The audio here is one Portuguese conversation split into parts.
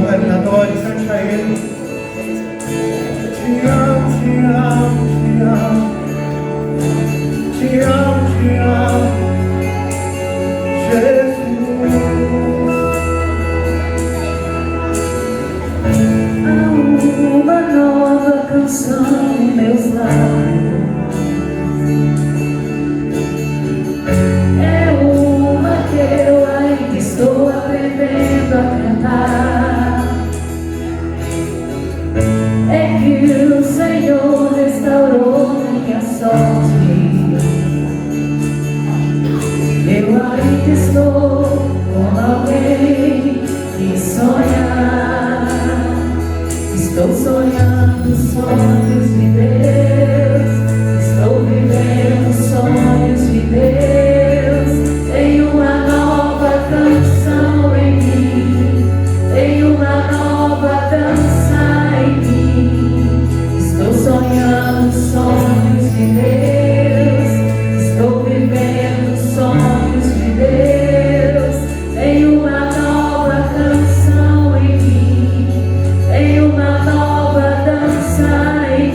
governatori, senza Ele. Te amo, te amo, te amo. Te amo, te amo, Jesus. Há uma nova canção em meus lábios. É uma que eu ainda estou aprendendo a cantar. É que o Senhor restaurou minha sorte. Eu ainda estou com alguém que sonhar. Estou sonhando sonhos de Deus. Estou vivendo sonhos de Deus. Tem uma nova canção em mim. Tem uma nova dança em mim. Estou sonhando sonhos de Deus. Estou vivendo sonhos de Deus. Tem uma nova canção em mim. Tem uma nova dança em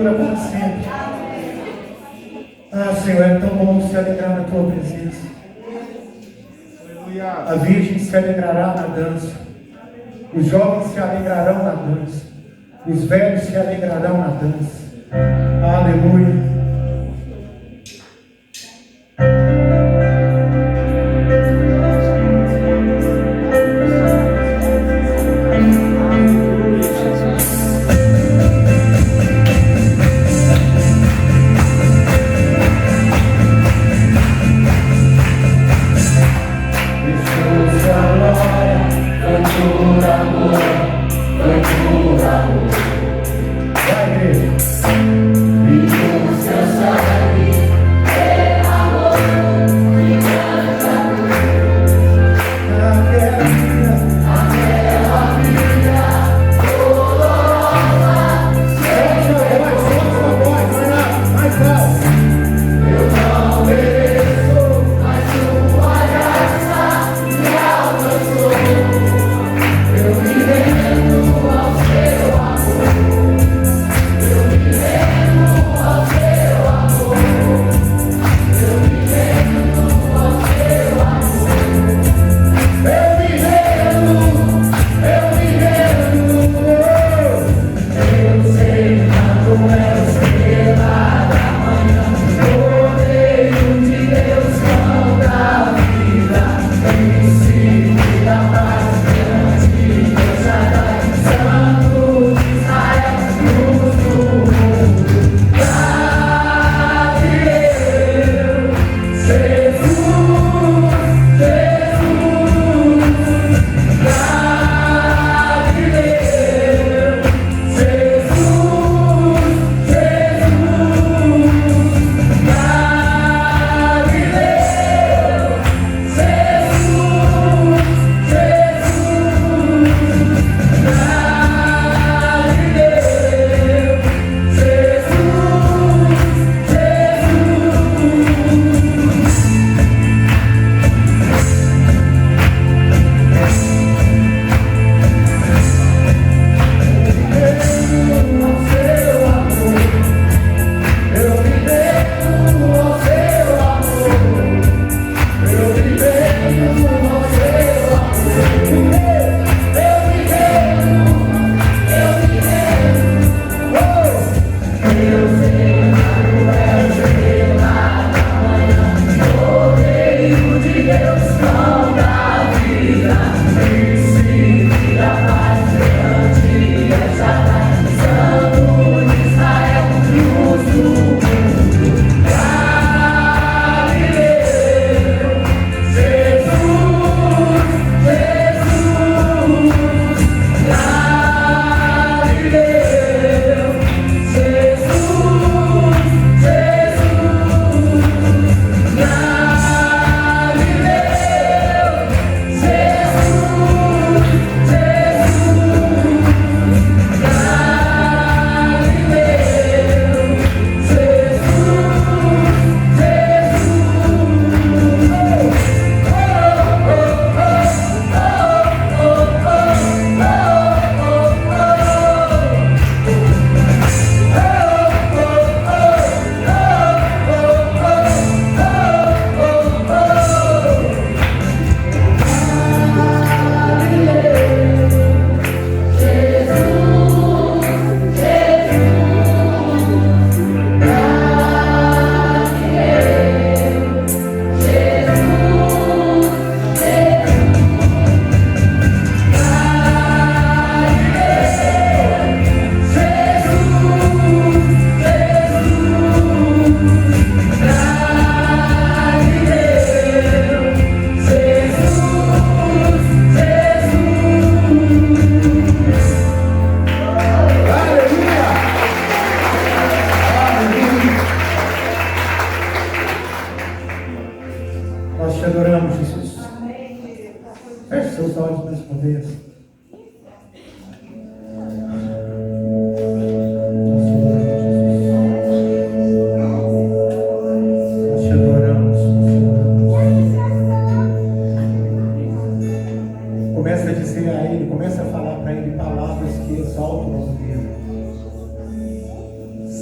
dura para sempre. Ah, Senhor, é tão bom se alegrar na tua presença. A virgem se alegrará na dança. Os jovens se alegrarão na dança. Os velhos se alegrarão na dança. Aleluia.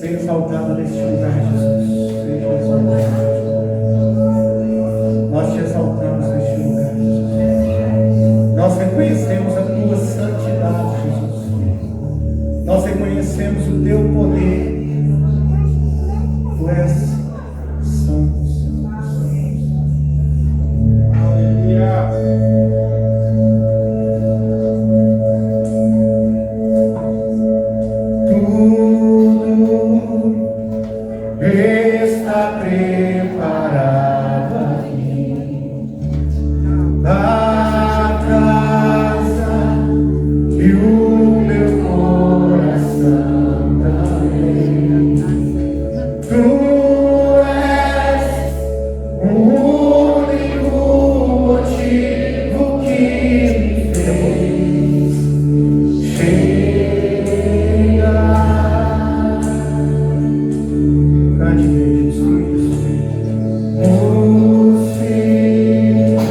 Seja exaltado neste lugar, Jesus. Seja exaltado. Nós te exaltamos neste lugar, Jesus. Nós reconhecemos a tua santidade, Jesus. Nós reconhecemos o teu poder. Tu és santo, santo, santo. Aleluia. Está preparado aqui a casa e o meu coração também. Tu és o único motivo que me fez chegar. Cante, Jesus. Os filhos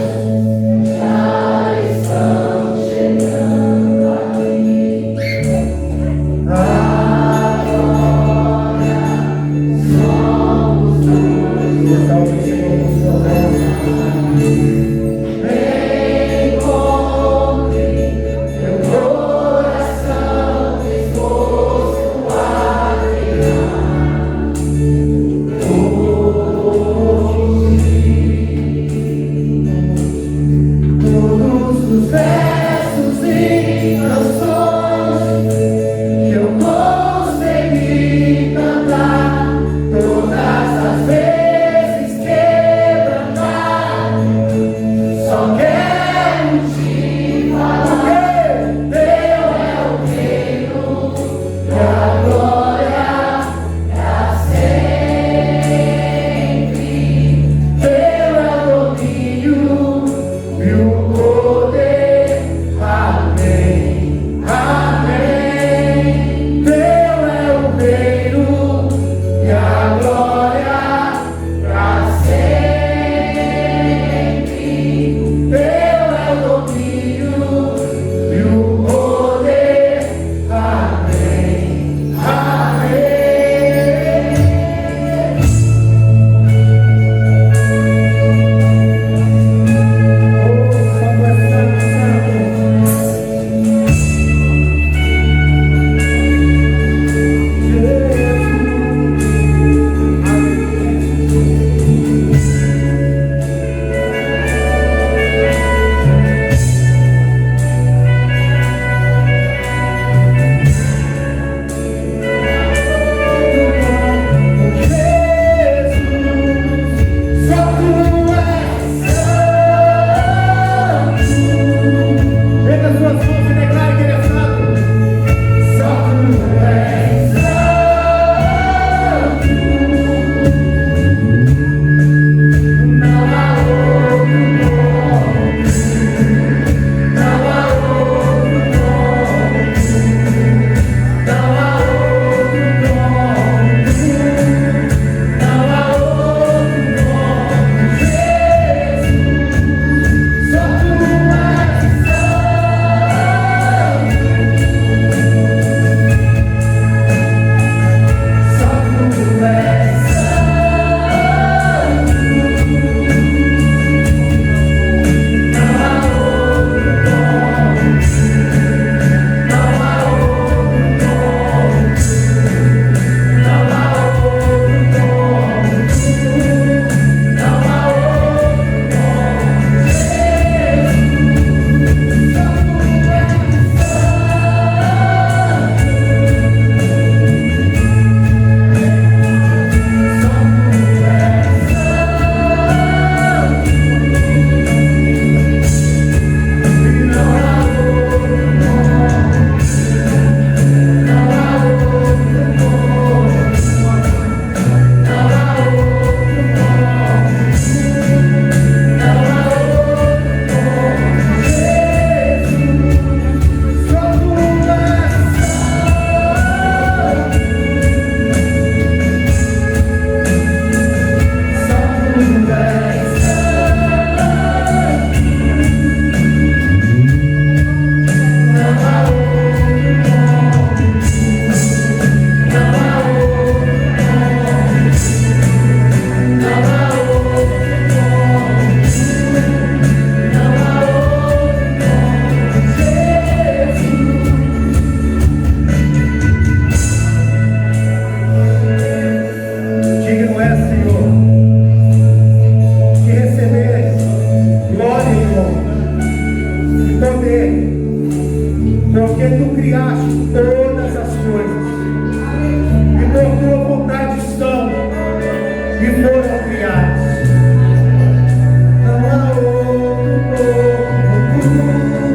já estão chegando aqui. porque tu criaste todas as coisas, e por tua vontade são e foram criadas. Não há outro como tu,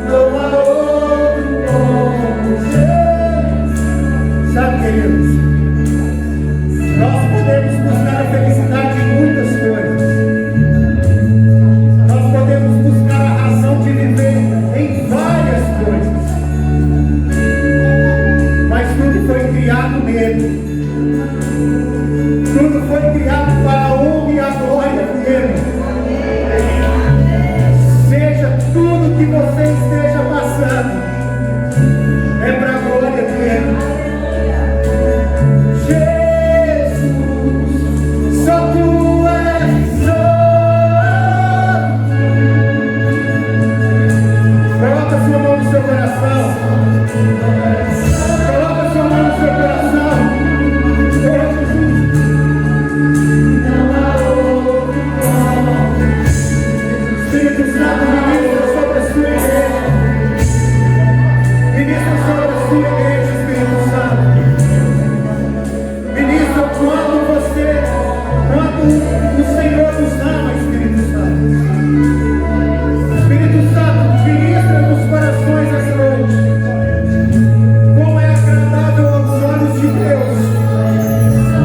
não há outro como Jesus. Sabe, queridos, nós podemos buscar a felicidade em muitas coisas. Nós podemos buscar a razão de viver em várias coisas. Mas tudo foi criado nele. Tudo foi criado para a honra e a glória dele. Seja tudo que você esteja passando, é para a glória dele. Jesus, só tu és santo. Coloca sua mão no seu coração. Coloca sua mão no seu coração. Espírito Santo, ministra sobre a sua igreja. Ministra sobre a sua igreja, Espírito Santo. Ministra quando o Senhor nos ama, Espírito Santo. Espírito Santo, ministra nos corações essa noite. Como é agradável aos olhos de Deus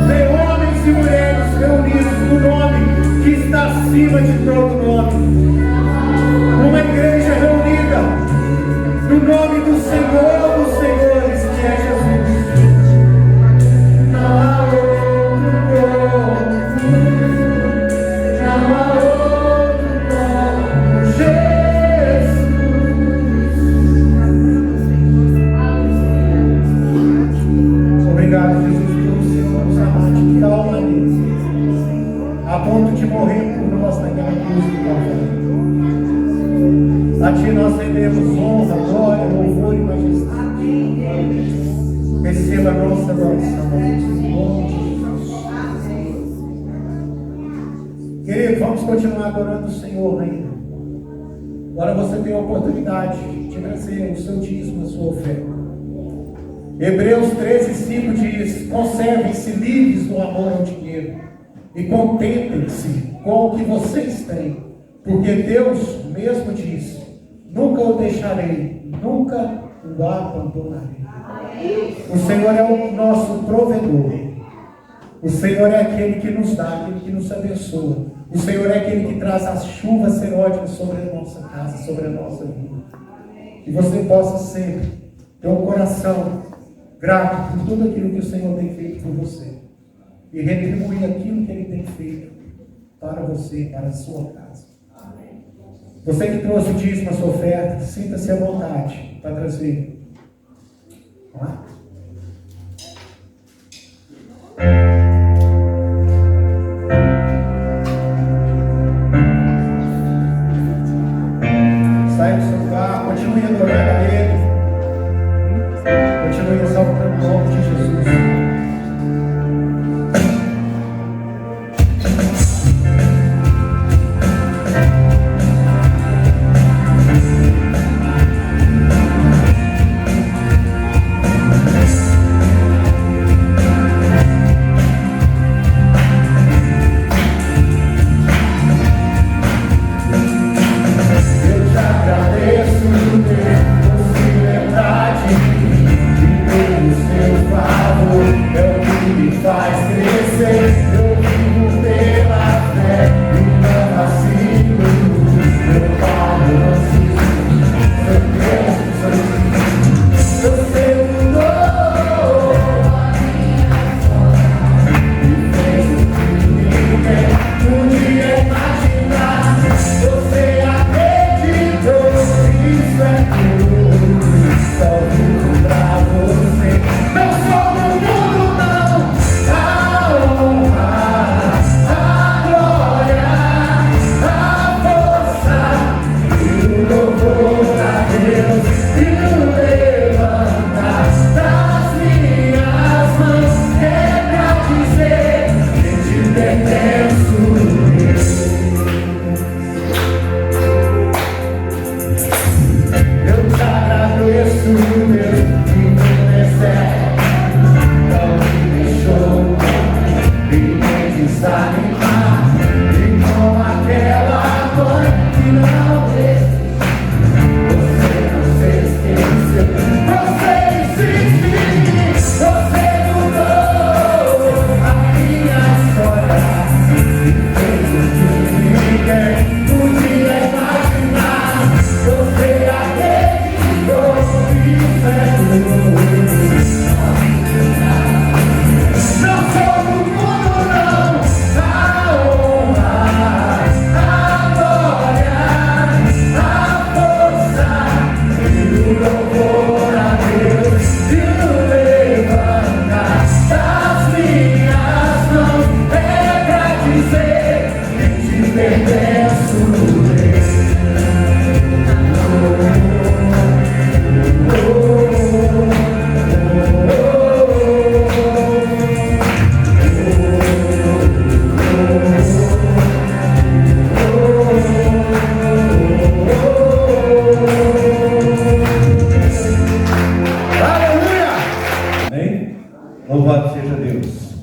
ver homens e mulheres reunidos no nome que está acima de todo nome. Uma igreja reunida no nome do Senhor dos Senhores, que é Jesus. Não há outro como, não há outro como Jesus. Obrigado, Jesus, pelo Senhor nos amar de tal maneira, a ponto de morrer por nós naquela cruz do Calvário. A Ti nós rendemos honra, glória, louvor e majestade. Receba a nossa adoração, em nome de Jesus. Querido, vamos continuar adorando o Senhor ainda. Agora você tem a oportunidade de trazer o seu dízimo, a sua oferta. Hebreus 13:5 diz: conservem-se livres do amor ao dinheiro e contentem-se com o que vocês têm, porque Deus mesmo diz: nunca o deixarei, nunca o abandonarei. O Senhor é o nosso provedor. O Senhor é aquele que nos dá, aquele que nos abençoa. O Senhor é aquele que traz as chuvas seróticas sobre a nossa casa, sobre a nossa vida. Que você possa sempre ter um coração grato por tudo aquilo que o Senhor tem feito por você e retribuir aquilo que Ele tem feito para você, para a sua casa. Você que trouxe o dízimo, a sua oferta, sinta-se à vontade para trazer. Vamos lá? Sai do seu lugar, continue adorando a Ele. Continue exaltando o nome de Jesus.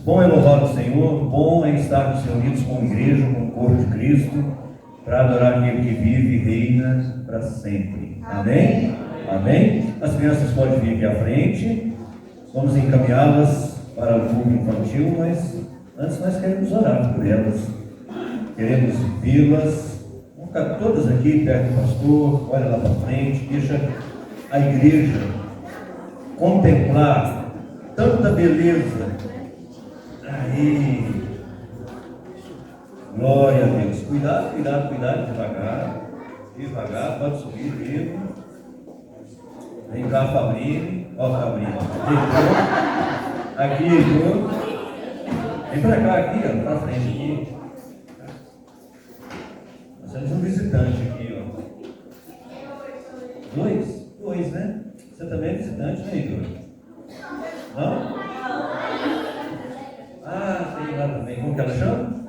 Bom é louvar o Senhor, bom é estarmos reunidos como igreja, como corpo de Cristo, para adorar aquele que vive e reina para sempre. Amém? Amém? As crianças podem vir aqui à frente, vamos encaminhá-las para o culto infantil, mas antes nós queremos orar por elas, queremos vê-las. Vamos ficar todas aqui perto do pastor, olha lá para frente, deixa a igreja contemplar tanta beleza. Aí, glória a Deus. Cuidado, cuidado, cuidado, devagar, devagar, pode subir mesmo. Vem cá, Fabrini, ó, Fabrini, aqui, viu? Vem pra cá, aqui, ó, pra frente aqui. Nós temos um visitante aqui, ó. Dois, né? Você também é visitante, né, Heitor? Não? Ah, tem lá também. Como que ela chama?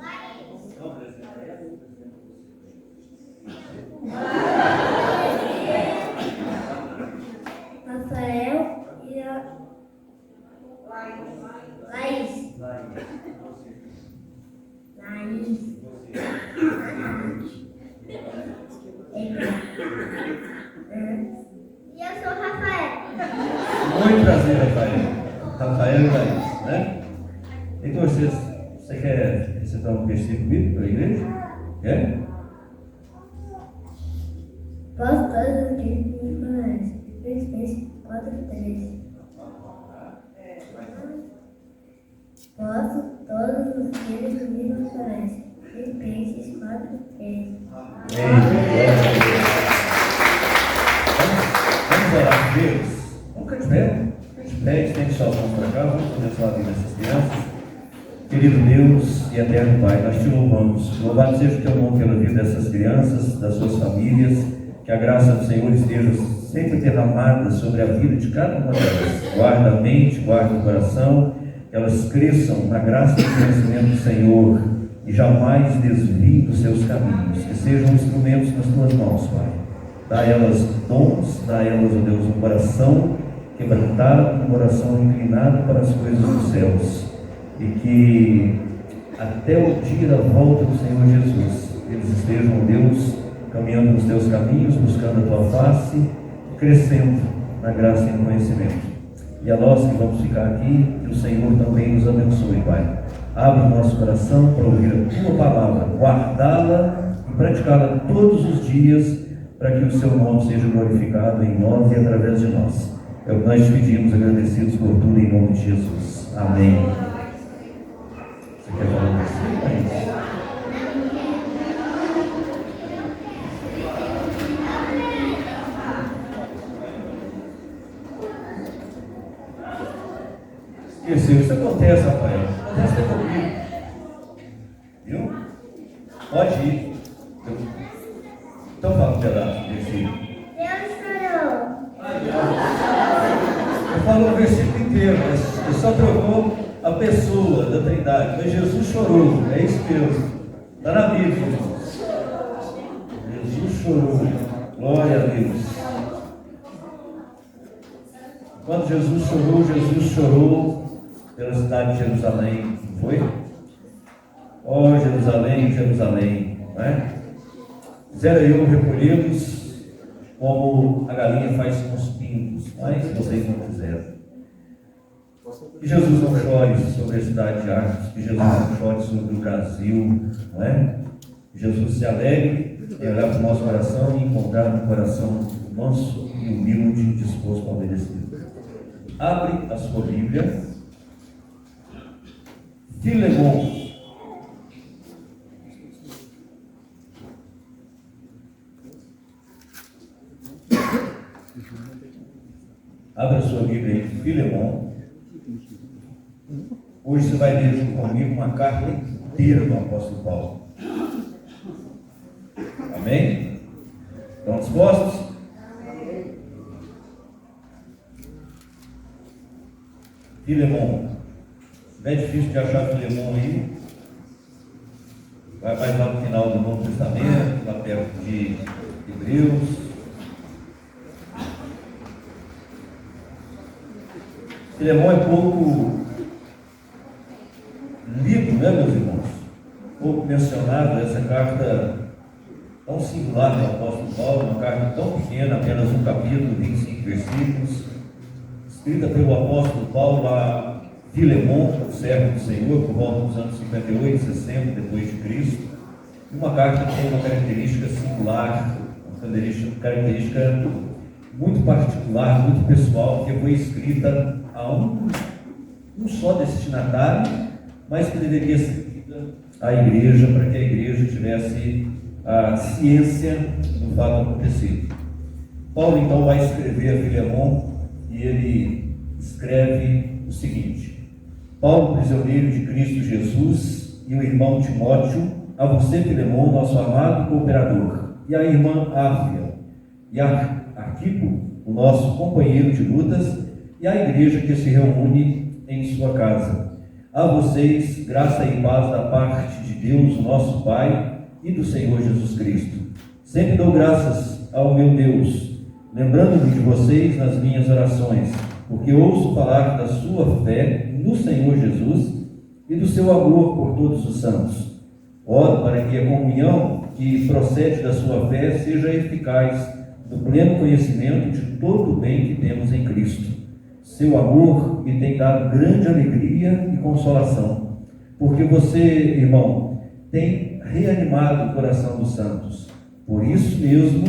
Rafael e a Laís. E eu sou o Rafael. Muito prazer, Rafael. Rafael e Laís, né? Então, você quer recitar um versículo bíblico para a igreja? Quer? Posso todos os que me conhecem. Filipenses 4:13. Posso todos os que me conhecem. Filipenses 4:13. Vamos orar por Deus? Vamos ficar de pé. Estende suas mãos para cá, vamos começar a vida dessas crianças. Querido Deus e eterno Pai, nós te louvamos. Louvado seja o teu nome pela vida dessas crianças, das suas famílias. Que a graça do Senhor esteja sempre derramada sobre a vida de cada uma delas. Guarda a mente, guarda o coração, que elas cresçam na graça e no conhecimento do Senhor e jamais desviem dos seus caminhos. Que sejam instrumentos nas tuas mãos, Pai. Dá a elas dons, dá a elas, ó Deus, um coração quebrantado, um coração inclinado para as coisas dos céus. E que até o dia da volta do Senhor Jesus, eles estejam, ó Deus, caminhando nos teus caminhos, buscando a tua face, crescendo na graça e no conhecimento. E a nós que vamos ficar aqui, que o Senhor também nos abençoe, Pai. Abre o nosso coração para ouvir a tua palavra, guardá-la e praticá-la todos os dias, para que o seu nome seja glorificado em nós e através de nós. É o que nós te pedimos, agradecidos por tudo, em nome de Jesus. Amém. Você quer falar um versículo, Pai? Isso acontece, Rafael. Acontece até comigo. Viu? Pode ir. Então fala um pedaço do versículo. Deus chorou. Eu falo o versículo inteiro, mas eu só trocou a pessoa da Trindade. Mas Jesus chorou, é isso mesmo. Está na Bíblia, irmãos. Jesus chorou. Glória a Deus. Quando Jesus chorou pela cidade de Jerusalém, não foi? Ó Jerusalém, Jerusalém, não é? Fizeram eu recolhidos como a galinha faz com os pintos, mas vocês não fizeram. Que Jesus não chore sobre a cidade de Arcos, que Jesus não chore sobre o Brasil, não é? Que Jesus se alegre em olhar para o nosso coração e encontrar um coração manso e humilde, disposto a obedecer. Abre a sua Bíblia. Filemon. Abra a sua Bíblia em Filemon. Hoje você vai ler junto comigo uma carta inteira do apóstolo Paulo. Amém? Estão dispostos? Filemon. Não é difícil de achar Filemon aí. Vai mais lá no final do Novo Testamento, lá perto de Hebreus. Filemon é pouco impressionado essa carta tão singular do apóstolo Paulo, uma carta tão pequena, apenas um capítulo, 25 versículos, escrita pelo apóstolo Paulo a Filemon, o servo do Senhor, por volta dos anos 58, 60 depois de Cristo. Uma carta que tem uma característica singular, uma característica muito particular, muito pessoal, que foi escrita a um só destinatário, mas que deveria ser escrita à igreja, para que a igreja tivesse a ciência do fato acontecido. Paulo então vai escrever a Filemon e ele escreve o seguinte: Paulo, prisioneiro de Cristo Jesus, e o irmão Timóteo, a você, Filemon, nosso amado cooperador, e a irmã Áfia, e a Arquipo, o nosso companheiro de lutas, e a igreja que se reúne em sua casa. A vocês, graça e paz da parte de Deus, o nosso Pai, e do Senhor Jesus Cristo. Sempre dou graças ao meu Deus, lembrando-me de vocês nas minhas orações, porque ouço falar da sua fé no Senhor Jesus e do seu amor por todos os santos. Oro para que a comunhão que procede da sua fé seja eficaz no pleno conhecimento de todo o bem que temos em Cristo. Seu amor me tem dado grande alegria e consolação, porque você, irmão, tem reanimado o coração dos santos. Por isso mesmo,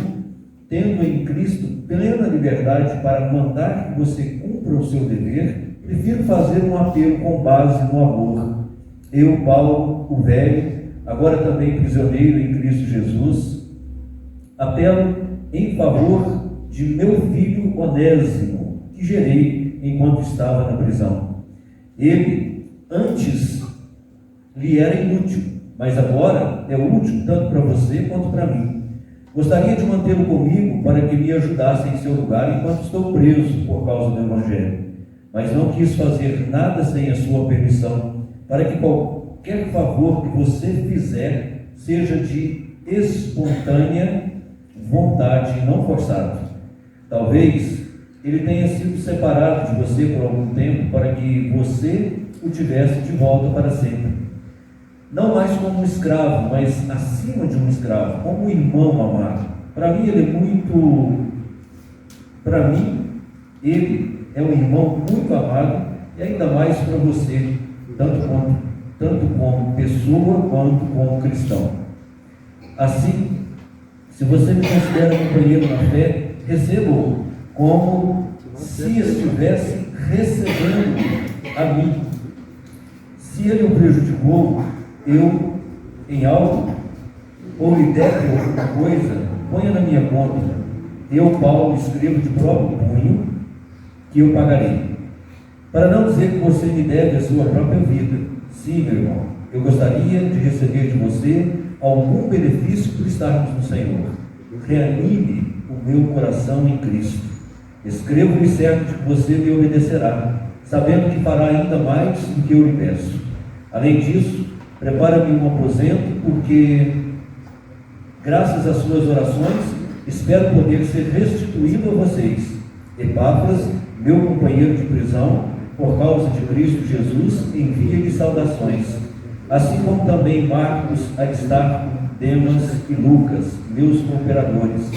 tendo em Cristo plena liberdade para mandar que você cumpra o seu dever, prefiro fazer um apelo com base no amor. Eu, Paulo, o velho, agora também prisioneiro em Cristo Jesus, apelo em favor de meu filho Onésimo, que gerei enquanto estava na prisão. Ele antes lhe era inútil, mas agora é útil tanto para você quanto para mim. Gostaria de mantê-lo comigo para que me ajudasse em seu lugar enquanto estou preso por causa do Evangelho, mas não quis fazer nada sem a sua permissão, para que qualquer favor que você fizer seja de espontânea vontade e não forçado. Talvez ele tenha sido separado de você por algum tempo para que você o tivesse de volta para sempre. Não mais como um escravo, mas acima de um escravo, como um irmão amado. Para mim ele é um irmão muito amado, e ainda mais para você, tanto como pessoa quanto como cristão. Assim, se você me considera companheiro na fé, receba-o como se estivesse recebendo a mim. Se ele o prejudicou, eu, em algo, ou lhe deve alguma coisa, ponha na minha conta. Eu, Paulo, escrevo de próprio punho que eu pagarei. Para não dizer que você me deve a sua própria vida. Sim, meu irmão, eu gostaria de receber de você algum benefício por estarmos no Senhor. Reanime o meu coração em Cristo. Escrevo-lhe certo de que você me obedecerá, sabendo que fará ainda mais do que eu lhe peço. Além disso, prepara-me um aposento, porque, graças às suas orações, espero poder ser restituído a vocês. Epáfras, meu companheiro de prisão, por causa de Cristo Jesus, envia-lhe saudações, assim como também Marcos, Aristarco, Demas e Lucas, meus cooperadores.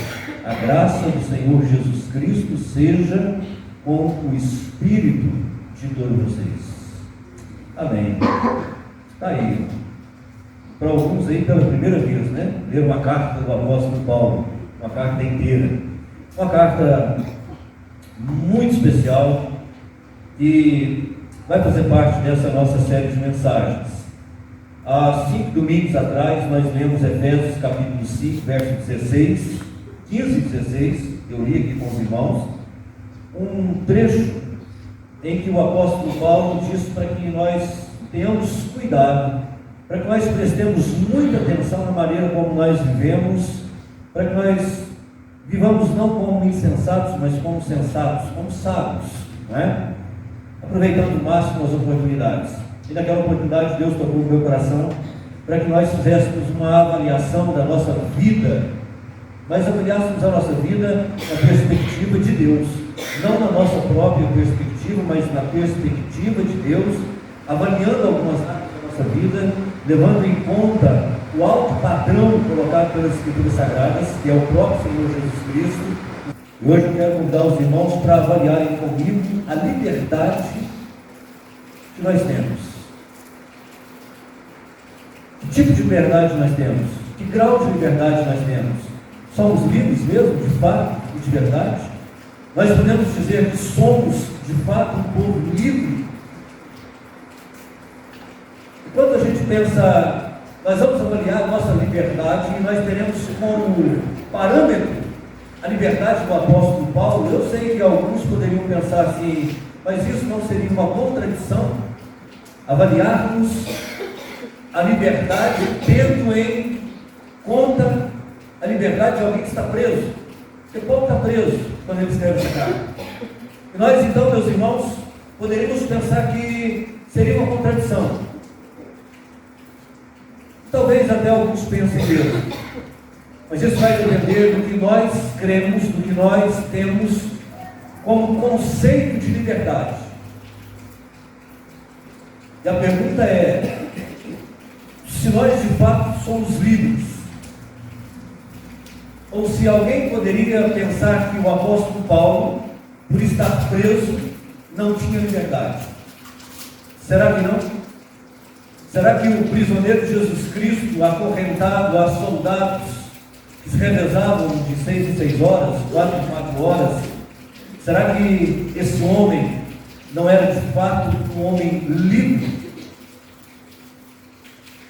A graça do Senhor Jesus Cristo seja com o espírito de todos vocês. Amém. Está aí. Para alguns aí pela primeira vez, né? Ler uma carta do apóstolo Paulo, uma carta inteira. Uma carta muito especial que vai fazer parte dessa nossa série de mensagens. Há 5 domingos atrás nós lemos Efésios capítulo 5, verso 16, 15 e 16, eu li aqui com os irmãos, um trecho em que o apóstolo Paulo diz para que nós tenhamos cuidado, para que nós prestemos muita atenção na maneira como nós vivemos, para que nós vivamos não como insensatos, mas como sensatos, como sábios, não é? Aproveitando o máximo as oportunidades. E naquela oportunidade Deus tocou o meu coração para que nós fizéssemos uma avaliação da nossa vida, mas avaliássemos a nossa vida na perspectiva de Deus, não na nossa própria perspectiva, mas na perspectiva de Deus, avaliando algumas áreas da nossa vida, levando em conta o alto padrão colocado pelas Escrituras Sagradas, que é o próprio Senhor Jesus Cristo. E hoje eu quero convidar os irmãos para avaliarem comigo a liberdade que nós temos. Que tipo de liberdade nós temos? Que grau de liberdade nós temos? Somos livres mesmo, de fato e de verdade? Nós podemos dizer que somos, de fato, um povo livre? E quando a gente pensa, nós vamos avaliar a nossa liberdade e nós teremos como parâmetro a liberdade do apóstolo Paulo. Eu sei que alguns poderiam pensar assim, mas isso não seria uma contradição? Avaliarmos a liberdade tendo em conta a liberdade de alguém que está preso. Porque Paulo está preso quando ele escreve essa carta. E nós então, meus irmãos, poderíamos pensar que seria uma contradição. Talvez até alguns pensem mesmo. Mas isso vai depender do que nós cremos, do que nós temos como conceito de liberdade. E a pergunta é, se nós de fato somos livres, ou se alguém poderia pensar que o apóstolo Paulo, por estar preso, não tinha liberdade. Será que não? Será que o prisioneiro de Jesus Cristo, acorrentado a soldados que se revezavam de 6 em 6 horas, 4 em 4 horas, será que esse homem não era de fato um homem livre?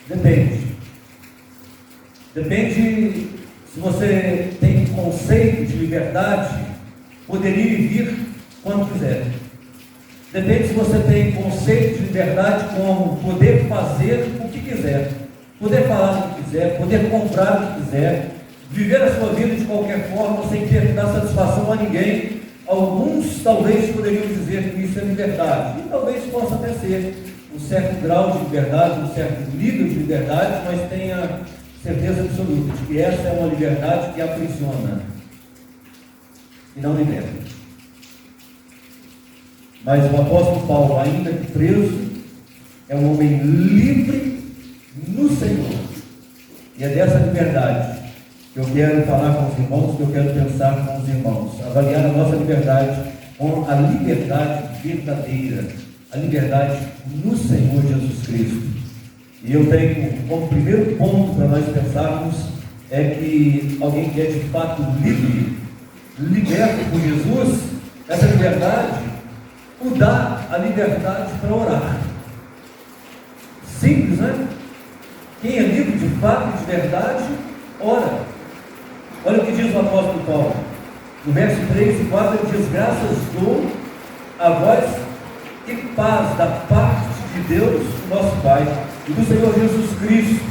Depende. Depende se você tem conceito de liberdade, poderia ir e vir quando quiser. Depende se você tem conceito de liberdade como poder fazer o que quiser, poder falar o que quiser, poder comprar o que quiser, viver a sua vida de qualquer forma sem ter que dar satisfação a ninguém. Alguns talvez poderiam dizer que isso é liberdade, e talvez possa até ser um certo grau de liberdade, um certo nível de liberdade, mas tenha certeza absoluta de que essa é uma liberdade que aprisiona e não liberta. Mas o apóstolo Paulo, ainda que preso, é um homem livre no Senhor. E é dessa liberdade que eu quero falar com os irmãos, que eu quero pensar com os irmãos. Avaliar a nossa liberdade com a liberdade verdadeira, a liberdade no Senhor Jesus Cristo. E eu tenho como primeiro ponto para nós pensarmos é que alguém que é de fato livre, liberto por Jesus, essa liberdade o dá a liberdade para orar. Simples, né? Quem é livre de fato e de verdade, ora. Olha o que diz o apóstolo Paulo. No verso 3 e 4 ele diz: graças dou a vós e paz da parte de Deus, nosso Pai, e do Senhor Jesus Cristo.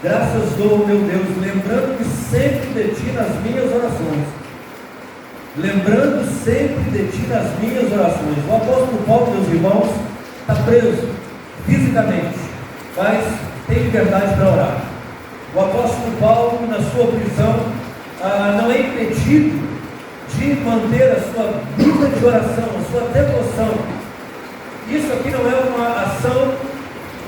Graças dou, meu Deus, lembrando-me sempre de ti nas minhas orações. Lembrando sempre de ti nas minhas orações. O apóstolo Paulo, meus irmãos, está preso fisicamente, mas tem liberdade para orar. O apóstolo Paulo, na sua prisão, não é impedido de manter a sua vida de oração, a sua devoção. Isso aqui não é uma ação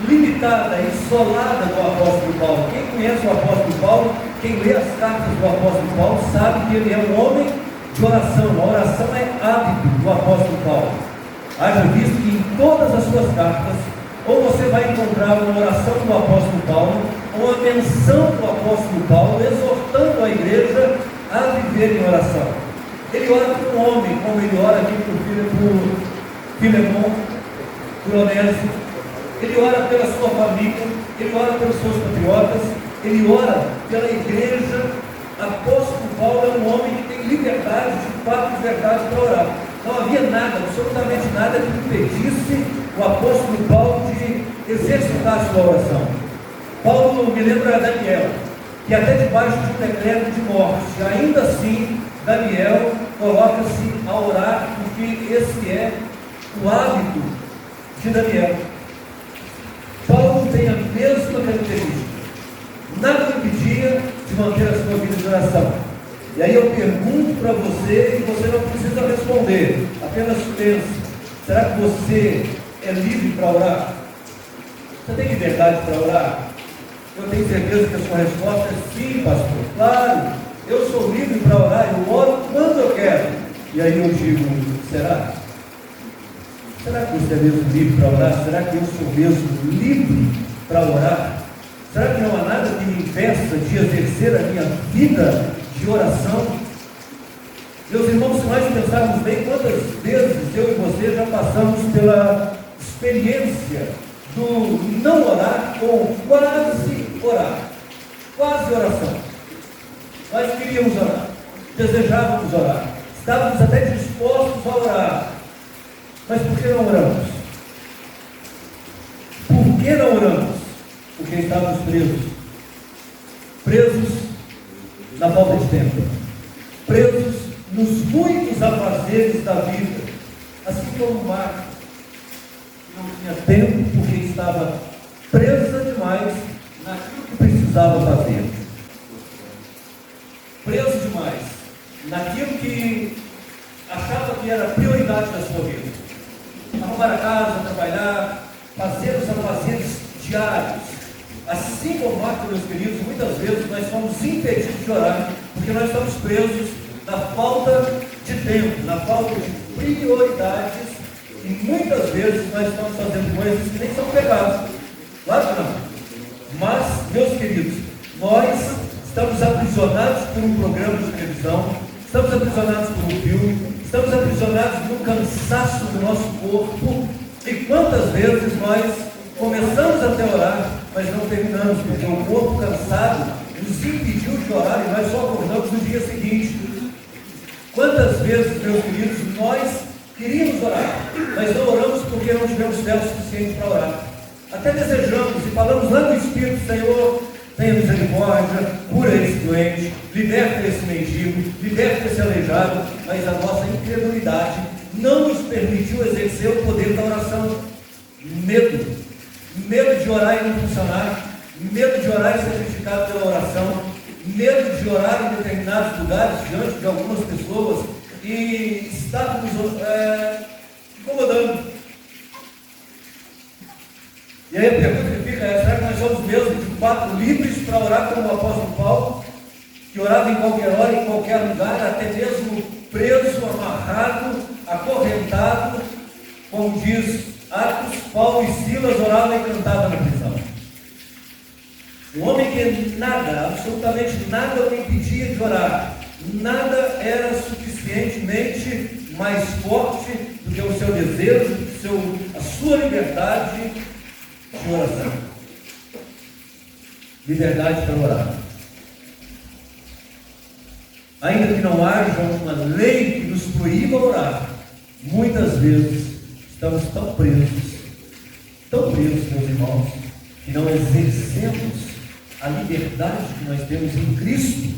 limitada, isolada do apóstolo Paulo. Quem conhece o apóstolo Paulo, quem lê as cartas do apóstolo Paulo, sabe que ele é um homem de oração. A oração é hábito do apóstolo Paulo. Haja visto que em todas as suas cartas, ou você vai encontrar uma oração do apóstolo Paulo, ou uma menção do apóstolo Paulo, exortando a igreja a viver em oração. Ele ora por um homem, como ele ora aqui por Filemon, por Onésimo. Ele ora pela sua família, ele ora pelos seus patriotas, ele ora pela igreja. Apóstolo Paulo é um homem que tem liberdade, de fato, de verdade para orar. Não havia nada, absolutamente nada que impedisse o apóstolo Paulo de exercitar a sua oração. Paulo me lembra Daniel, que até debaixo de um decreto de morte, ainda assim, Daniel coloca-se a orar, porque esse é o hábito de Daniel. Paulo tem a mesma característica. Nada o impedia de manter a sua vida de oração. E aí eu pergunto para você, e você não precisa responder, apenas pense: será que você é livre para orar? Você tem liberdade para orar? Eu tenho certeza que a sua resposta é sim, pastor. Claro, eu sou livre para orar, eu oro quando eu quero. E aí eu digo, será? Será que você é mesmo livre para orar? Será que eu sou mesmo livre para orar? Será que não há nada que me impeça de exercer a minha vida de oração? Meus irmãos, se nós pensarmos bem, quantas vezes eu e você já passamos pela experiência do não orar ou quase orar, quase oração. Nós queríamos orar, desejávamos orar, estávamos até dispostos a orar, mas por que não oramos? Por que não oramos? Porque estávamos presos na falta de tempo, presos nos muitos afazeres da vida, assim como o Marco, que não tinha tempo porque estava presa demais naquilo que precisava fazer, preso demais naquilo que achava que era prioridade da sua vida, arrumar a casa, trabalhar, fazer os afazeres diários. Assim como Marco, meus queridos, muitas vezes nós somos impedidos de orar porque nós estamos presos na falta de tempo, na falta de prioridades, e muitas vezes nós estamos fazendo coisas que nem são pecados. Claro que não. Mas, meus queridos, nós estamos aprisionados por um programa de televisão, estamos aprisionados por um filme, estamos aprisionados no cansaço do nosso corpo, e quantas vezes nós começamos até a orar, mas não terminamos, porque o corpo cansado nos impediu de orar e nós só acordamos no dia seguinte. Quantas vezes, meus queridos, nós queríamos orar, mas não oramos porque não tivemos fé suficiente para orar. Até desejamos e falamos lá no Espírito: Senhor, tenha misericórdia, cura esse doente, liberta esse mendigo, liberta esse aleijado, mas a nossa incredulidade não nos permitiu exercer o poder da oração. Medo de orar e não funcionar, medo de orar e ser criticado pela oração, medo de orar em determinados lugares diante de algumas pessoas e estar nos incomodando. E aí a pergunta que fica é: será que nós somos mesmo de fato livres para orar como o apóstolo Paulo, que orava em qualquer hora, em qualquer lugar, até mesmo preso, amarrado, acorrentado, como diz Atos? Paulo e Silas oravam e cantavam na prisão. Um homem que nada, absolutamente nada o impedia de orar, nada era suficientemente mais forte do que o seu desejo, a sua liberdade de oração. Liberdade para orar. Ainda que não haja uma lei que nos proíba orar, muitas vezes estamos tão presos, meus irmãos, que não exercemos a liberdade que nós temos em Cristo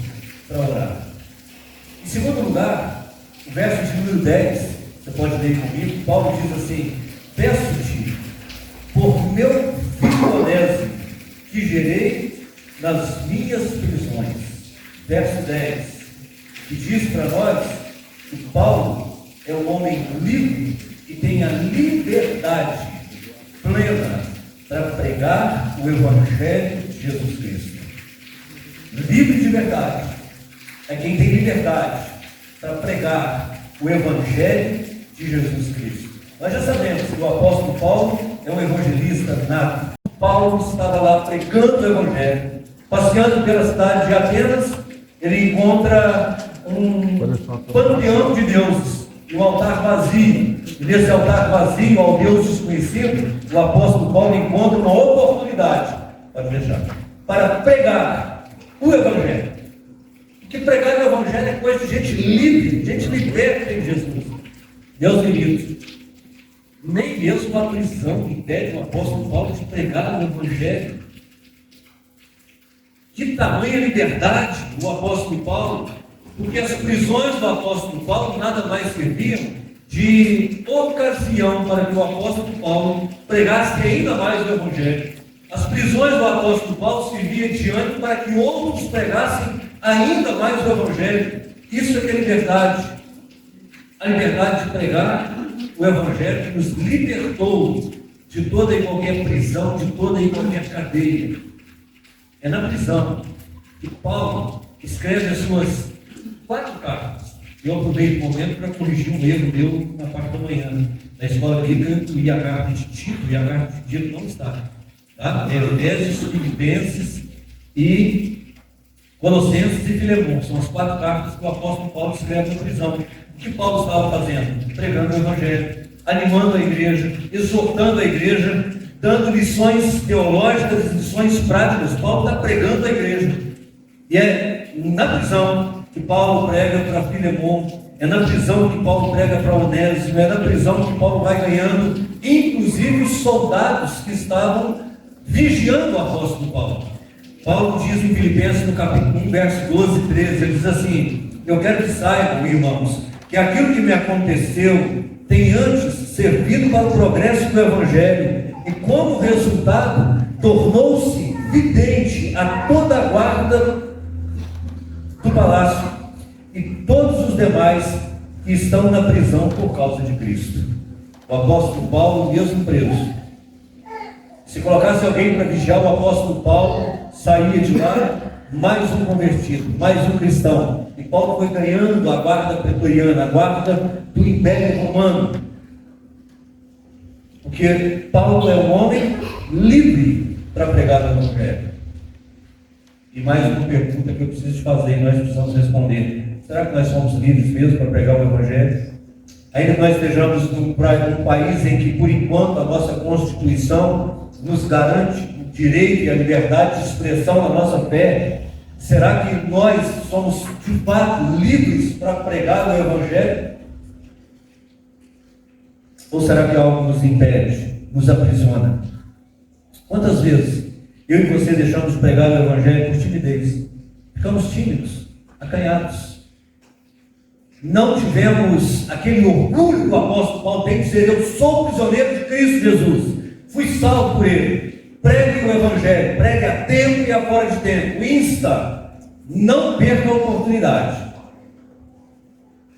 para orar. Em segundo lugar, o verso de número 10, você pode ler comigo. Paulo diz assim: peço-te, por meu filho Onésimo, que gerei nas minhas prisões. Verso 10, que diz para nós que Paulo é um homem livre e tem a liberdade plena para pregar o Evangelho de Jesus Cristo. Livre de verdade é quem tem liberdade para pregar o Evangelho de Jesus Cristo. Nós já sabemos que o apóstolo Paulo é um evangelista nato. Paulo estava lá pregando o Evangelho, passeando pela cidade de Atenas. Ele encontra um panteão de deuses, um altar vazio. E nesse altar vazio, ao Deus desconhecido, o apóstolo Paulo encontra uma oportunidade para pregar o Evangelho. Porque pregar o Evangelho é coisa de gente livre, gente liberta em Jesus. Deus me livre. Nem mesmo a prisão impede o apóstolo Paulo de pregar o Evangelho. Que tamanha liberdade do apóstolo Paulo, porque as prisões do apóstolo Paulo nada mais serviam de ocasião para que o apóstolo Paulo pregasse ainda mais o Evangelho. As prisões do apóstolo Paulo serviam de ânimo para que outros pregassem ainda mais o Evangelho. Isso é que é liberdade. A liberdade de pregar o Evangelho que nos libertou de toda e qualquer prisão, de toda e qualquer cadeia. É na prisão que Paulo escreve as suas 4 cartas. Eu aproveito o momento para corrigir um erro meu na parte da manhã. Na escola bíblica, eu ia a carta de Tito, e a carta de Tito não está. Tá? Efésios, Filipenses e Colossenses e Filemão. São as 4 cartas que o apóstolo Paulo escreve na prisão. O que Paulo estava fazendo? Pregando o Evangelho, animando a igreja, exortando a igreja, dando lições teológicas, lições práticas. Paulo está pregando a igreja. E é na prisão que Paulo prega para Filemão, é na prisão que Paulo prega para Onésimo, é na prisão que Paulo vai ganhando, inclusive os soldados que estavam vigiando o apóstolo Paulo. Paulo diz em Filipenses, no capítulo 1, verso 12 e 13, ele diz assim: eu quero que saibam, irmãos, que aquilo que me aconteceu tem antes servido para o progresso do Evangelho, e como resultado, tornou-se vidente a toda a guarda do palácio e todos os demais que estão na prisão por causa de Cristo. O apóstolo Paulo, mesmo preso, se colocasse alguém para vigiar o apóstolo Paulo, saía de lá mais um convertido, mais um cristão. E Paulo foi ganhando a guarda pretoriana, a guarda do Império Romano. Porque Paulo é um homem livre para pregar o Evangelho. E mais uma pergunta que eu preciso te fazer e nós precisamos responder: será que nós somos livres mesmo para pregar o Evangelho? Ainda que nós estejamos num país em que, por enquanto, a nossa Constituição nos garante o direito e a liberdade de expressão da nossa fé, será que nós somos, de fato, livres para pregar o Evangelho? Ou será que algo nos impede, nos aprisiona? Quantas vezes eu e você deixamos de pregar o Evangelho por timidez? Ficamos tímidos, acanhados. Não tivemos aquele orgulho que o apóstolo Paulo tem de dizer: eu sou prisioneiro de Cristo Jesus, fui salvo por Ele. Pregue o Evangelho, pregue a tempo e a fora de tempo. Insta, não perca a oportunidade.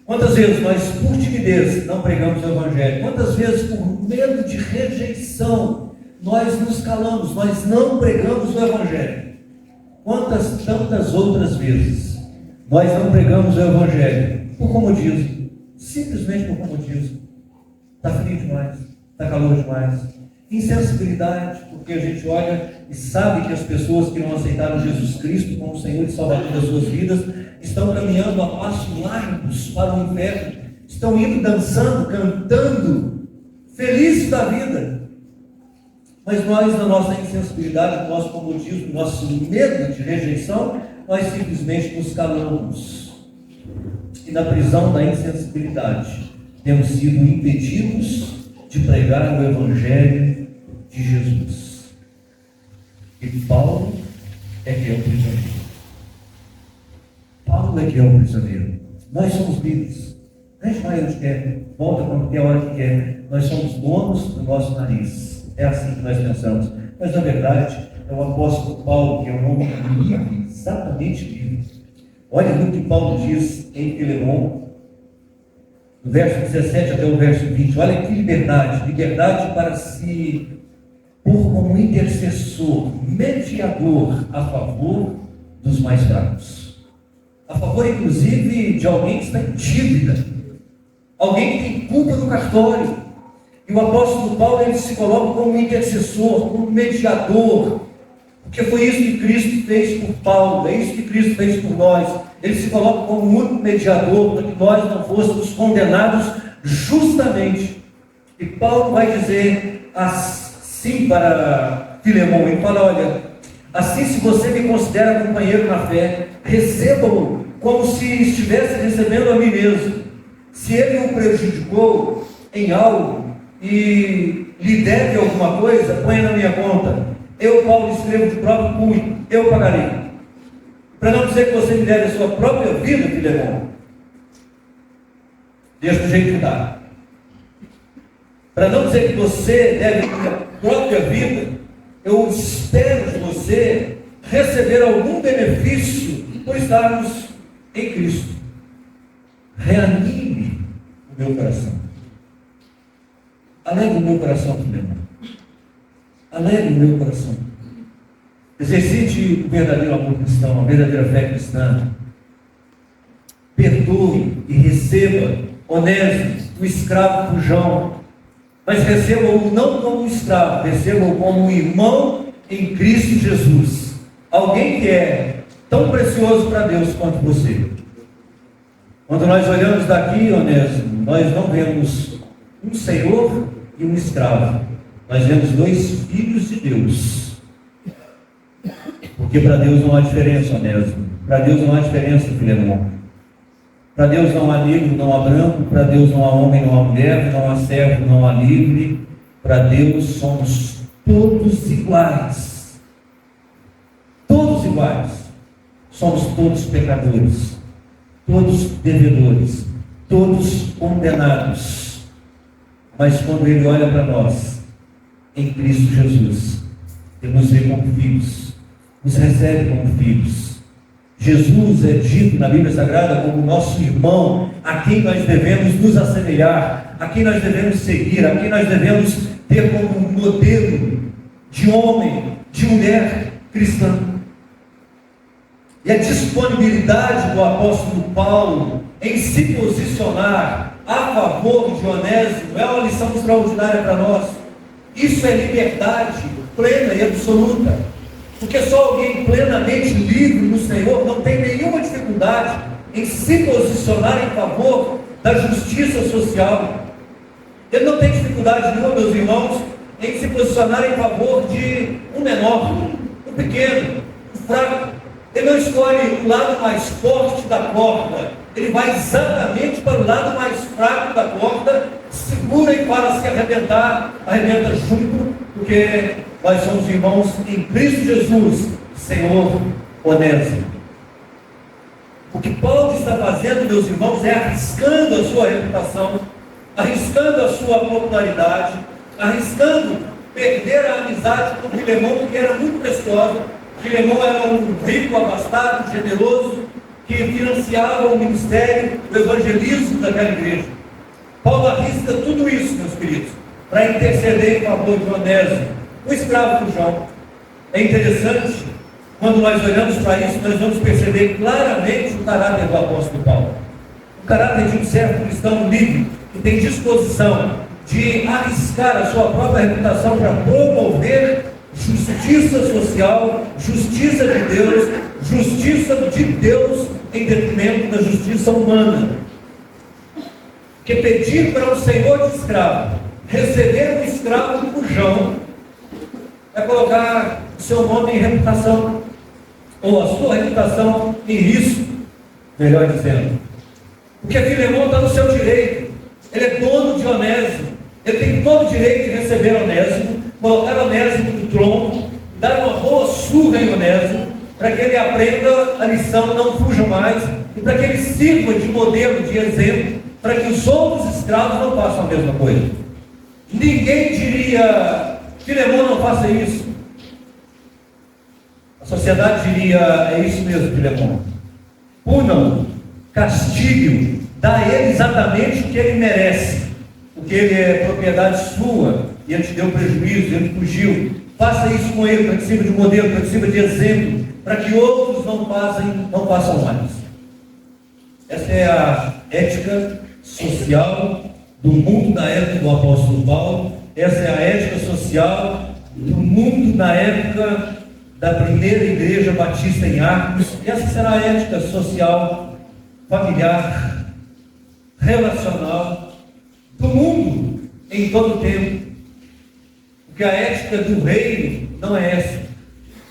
Quantas vezes nós, por timidez, não pregamos o Evangelho? Quantas vezes, por medo de rejeição, nós nos calamos, nós não pregamos o Evangelho? Quantas tantas outras vezes nós não pregamos o Evangelho por comodismo, simplesmente por comodismo? Está frio demais, está calor demais. Insensibilidade, porque a gente olha e sabe que as pessoas que não aceitaram Jesus Cristo como Senhor e Salvador das suas vidas estão caminhando a passos largos para o inferno, estão indo dançando, cantando, felizes da vida. Mas nós, na nossa insensibilidade, no nosso comodismo, no nosso medo de rejeição, nós simplesmente nos calamos. E na prisão da insensibilidade, temos sido impedidos de pregar o Evangelho de Jesus. E Paulo é que é o prisioneiro. Paulo é que é o prisioneiro. Nós somos livres. A gente vai onde quer, volta quando tem a hora que quer. Nós somos donos do nosso nariz. É assim que nós pensamos. Mas na verdade, é o apóstolo Paulo que é um homem livre, exatamente livre. Olha o que Paulo diz em Filemão, do verso 17 até o verso 20. Olha que liberdade. Liberdade para se pôr como intercessor, mediador a favor dos mais fracos. A favor, inclusive, de alguém que está em dívida. Alguém que tem culpa no cartório. E o apóstolo Paulo, ele se coloca como intercessor, como mediador. Porque foi isso que Cristo fez por Paulo, é isso que Cristo fez por nós. Ele se coloca como um único mediador para que nós não fôssemos condenados justamente. E Paulo vai dizer assim para Filemão, ele fala: olha, assim, se você me considera companheiro na fé, receba-o como se estivesse recebendo a mim mesmo. Se ele o prejudicou em algo e lhe deve alguma coisa, ponha na minha conta. Eu, Paulo, escrevo de próprio punho, eu pagarei. Para não dizer que você me deve a sua própria vida, Filemão, deixa do jeito que dá. Para não dizer que você deve a sua própria vida, eu espero de você receber algum benefício por estarmos em Cristo. Reanime o meu coração. Alegre o meu coração, Filemão. Alegre o meu coração. Exercite o verdadeiro amor cristão, a verdadeira fé cristã. Perdoe e receba Onésimo, o escravo fujão. Mas receba-o não como um escravo, receba-o como um irmão em Cristo Jesus. Alguém que é tão precioso para Deus quanto você. Quando nós olhamos daqui, Onésimo, nós não vemos um Senhor e um escravo. Nós vemos dois filhos de Deus. Porque para Deus não há diferença, Onésimo. Para Deus não há diferença, Filemão. Para Deus não há negro, não há branco. Para Deus não há homem, não há mulher. Não há servo, não há livre. Para Deus somos todos iguais. Todos iguais. Somos todos pecadores. Todos devedores. Todos condenados. Mas quando Ele olha para nós, em Cristo Jesus, Ele nos vê como filhos. Nos recebe como filhos. Jesus é dito na Bíblia Sagrada como nosso irmão, a quem nós devemos nos assemelhar, a quem nós devemos seguir, a quem nós devemos ter como modelo de homem, de mulher cristã. E a disponibilidade do apóstolo Paulo em se posicionar a favor de Onésimo é uma lição extraordinária para nós. Isso é liberdade plena e absoluta. Porque só alguém plenamente livre no Senhor não tem nenhuma dificuldade em se posicionar em favor da justiça social. Ele não tem dificuldade nenhuma, meus irmãos, em se posicionar em favor de um menor, um pequeno, um fraco. Ele não escolhe o lado mais forte da corda. Ele vai exatamente para o lado mais fraco da corda, segura e para se arrebentar, arrebenta junto, porque nós somos irmãos em Cristo Jesus, Senhor Onésimo. O que Paulo está fazendo, meus irmãos, é arriscando a sua reputação, arriscando a sua popularidade, arriscando perder a amizade com Filemão, que era muito preciosa. Filemão era um rico, abastado, generoso, que financiava o ministério, o evangelismo daquela igreja. Paulo arrisca tudo isso, meus queridos, para interceder em favor de Onésimo, o escravo fujão. É interessante, quando nós olhamos para isso, nós vamos perceber claramente o caráter do apóstolo Paulo. O caráter de um servo cristão livre, que tem disposição de arriscar a sua própria reputação para promover justiça social, justiça de Deus em detrimento da justiça humana. Que pedir para um senhor de escravo receber um escravo fujão é colocar o seu nome em reputação, ou a sua reputação em risco, melhor dizendo. Porque Filemão está no seu direito, ele é dono de Onésimo, ele tem todo o direito de receber Onésimo, colocar Onésimo no tronco, dar uma boa surra em Onésimo, para que ele aprenda a lição, não fuja mais, e para que ele sirva de modelo, de exemplo, para que os outros escravos não façam a mesma coisa. Ninguém diria, Filemão, não faça isso. A sociedade diria, é isso mesmo, Filemão. Punam, castigue-o, dá a ele exatamente o que ele merece, porque ele é propriedade sua, e ele te deu prejuízo, ele fugiu. Faça isso com ele, para que sirva de modelo, para que sirva de exemplo, para que outros não façam mais. Essa é a ética social do mundo na época do apóstolo Paulo. Essa é a ética social do mundo na época da primeira igreja batista em Arcos. Essa será a ética social, familiar, relacional do mundo em todo o tempo. Porque a ética do reino não é essa.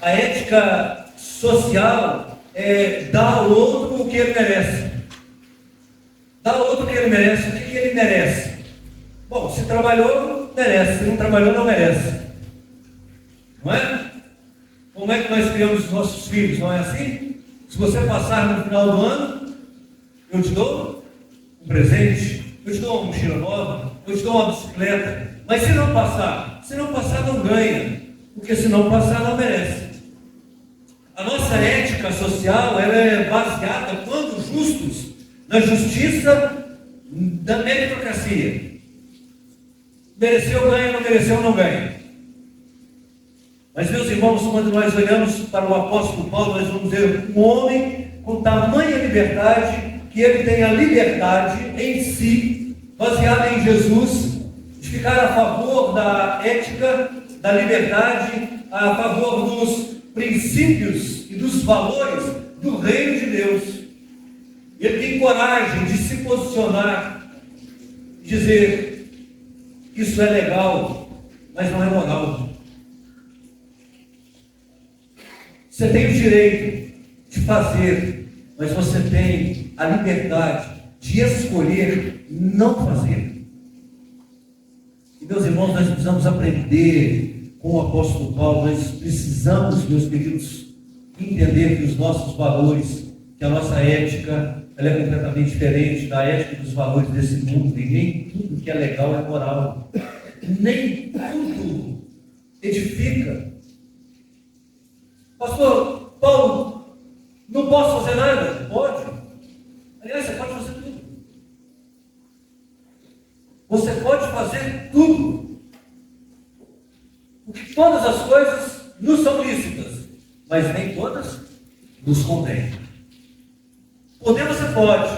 A ética social é dar ao outro o que ele merece. Dar ao outro o que ele merece. O que ele merece? Bom, se trabalhou, merece. Se não trabalhou, não merece. Não é? Como é que nós criamos os nossos filhos? Não é assim? Se você passar no final do ano, eu te dou um presente, eu te dou uma mochila nova, eu te dou uma bicicleta. Mas se não passar não ganha, porque se não passar não merece. A nossa ética social, ela é baseada, quando justos, na justiça da meritocracia. Mereceu, ganha, não mereceu, não ganha. Mas, meus irmãos, quando nós olhamos para o apóstolo Paulo, nós vamos ver um homem com tamanha liberdade, que ele tem a liberdade em si, baseada em Jesus, de ficar a favor da ética, da liberdade, a favor dos princípios e dos valores do reino de Deus. Ele tem coragem de se posicionar, dizer: isso é legal, mas não é moral. Você tem o direito de fazer, mas você tem a liberdade de escolher não fazer. E, meus irmãos, nós precisamos aprender com o apóstolo Paulo. Nós precisamos, meus queridos, entender que os nossos valores, que a nossa ética, ela é completamente diferente da ética dos valores desse mundo. E nem tudo que é legal é moral. Nem tudo edifica. Pastor Paulo, não posso fazer nada? Pode. Aliás, você pode fazer tudo. Você pode fazer tudo. Porque todas as coisas nos são lícitas, mas nem todas nos convêm. Poder você pode.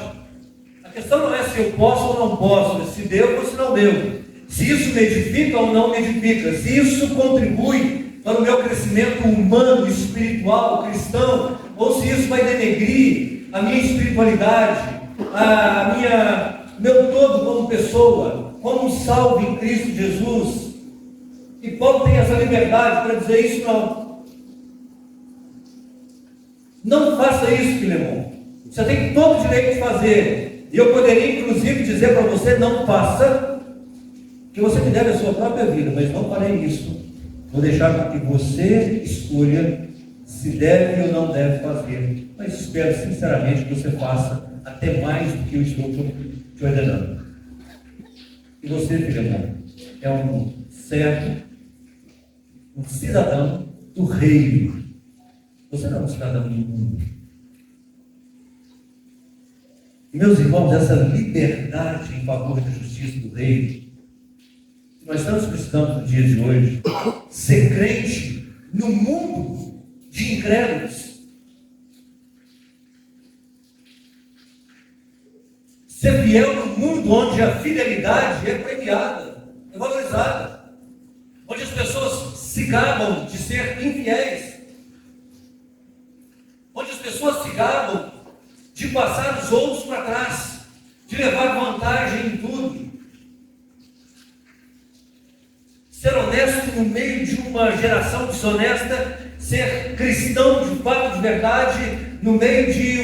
A questão não é se eu posso ou não posso, é se deu ou se não deu. Se isso me edifica ou não me edifica. Se isso contribui para o meu crescimento humano, espiritual, cristão, ou se isso vai denegrir a minha espiritualidade, meu todo como pessoa, como um salvo em Cristo Jesus. E Paulo tem essa liberdade para dizer isso não. Não faça isso, Filemão. Você tem todo o direito de fazer. E eu poderia, inclusive, dizer para você: não faça, que você me deve a sua própria vida, mas não farei isso. Vou deixar para que você escolha se deve ou não deve fazer. Mas espero sinceramente que você faça até mais do que eu estou te ordenando. E você, Filemão, é um servo, um cidadão do reino. Você não é um cidadão do mundo. E, meus irmãos, essa liberdade em favor da justiça do reino, nós estamos precisando no dia de hoje, ser crente no mundo de incrédulos. Ser fiel no mundo onde a fidelidade é premiada, é valorizada. Onde as pessoas se gabam de ser infiéis. Onde as pessoas se gabam de passar os outros para trás, de levar vantagem em tudo. Ser honesto no meio de uma geração desonesta, ser cristão de fato, de verdade, no meio de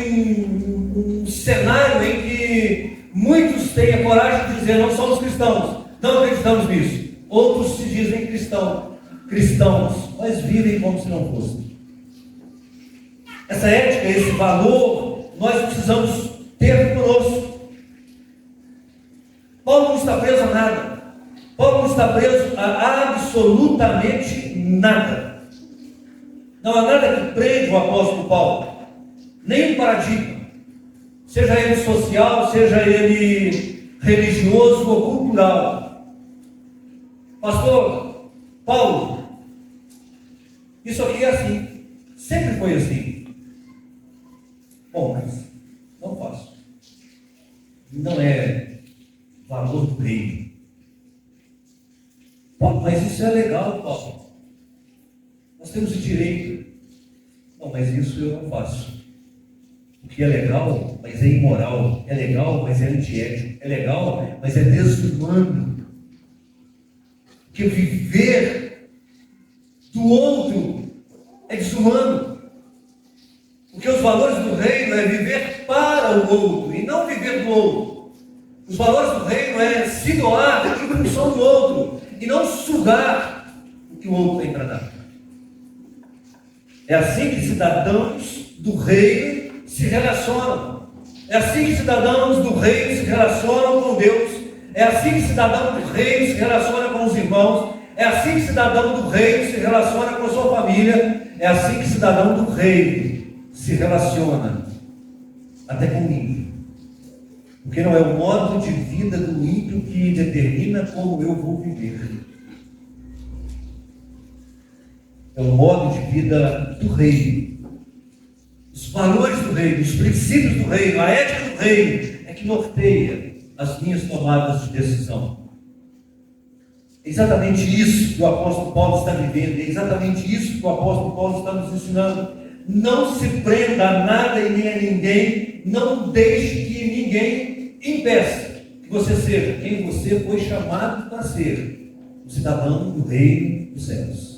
um cenário em que muitos têm a coragem de dizer: não somos cristãos, não acreditamos nisso. Outros se dizem cristãos, mas vivem como se não fossem. Essa ética, esse valor, nós precisamos ter conosco. Paulo não está preso a nada. Paulo não está preso a absolutamente nada. Não há nada que prende o apóstolo Paulo. Nem um paradigma. Seja ele social, seja ele religioso ou cultural. Pastor Paulo, isso aqui é assim. Sempre foi assim. Bom, mas não faço. Não é valor do reino. Bom, mas isso é legal, Paulo. Nós temos o direito. Não, mas isso eu não faço. O que é legal, mas é imoral. É legal, mas é antiético. É legal, mas é desumano. Porque viver do outro é desumano. Porque os valores do reino é viver para o outro e não viver do outro. Os valores do reino é se doar em função do outro e não sugar o que o outro tem para dar. É assim que cidadãos do reino se relacionam. É assim que cidadãos do reino se relacionam com Deus. É assim que cidadão do reino se relaciona com os irmãos. É assim que cidadão do reino se relaciona com a sua família. É assim que cidadão do reino se relaciona até com o ímpio. Porque não é o modo de vida do ímpio que determina como eu vou viver. É o modo de vida do reino. Os valores do reino, os princípios do reino, a ética do reino é que norteia as minhas tomadas de decisão. É exatamente isso que o apóstolo Paulo está vivendo, é exatamente isso que o apóstolo Paulo está nos ensinando. Não se prenda a nada e nem a ninguém, não deixe que ninguém impeça que você seja quem você foi chamado para ser, um cidadão do reino dos céus.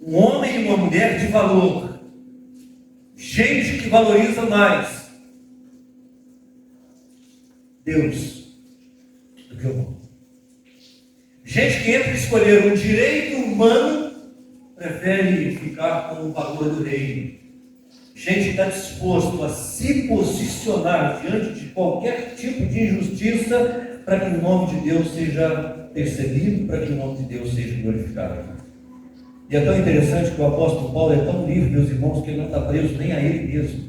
Um homem e uma mulher de valor, gente que valoriza mais Deus do que o mundo. Gente que entre escolher um direito humano, prefere ficar com o valor do reino. Gente que está disposto a se posicionar diante de qualquer tipo de injustiça para que o nome de Deus seja percebido, para que o nome de Deus seja glorificado. E é tão interessante que o apóstolo Paulo é tão livre, meus irmãos, que ele não está preso nem a ele mesmo,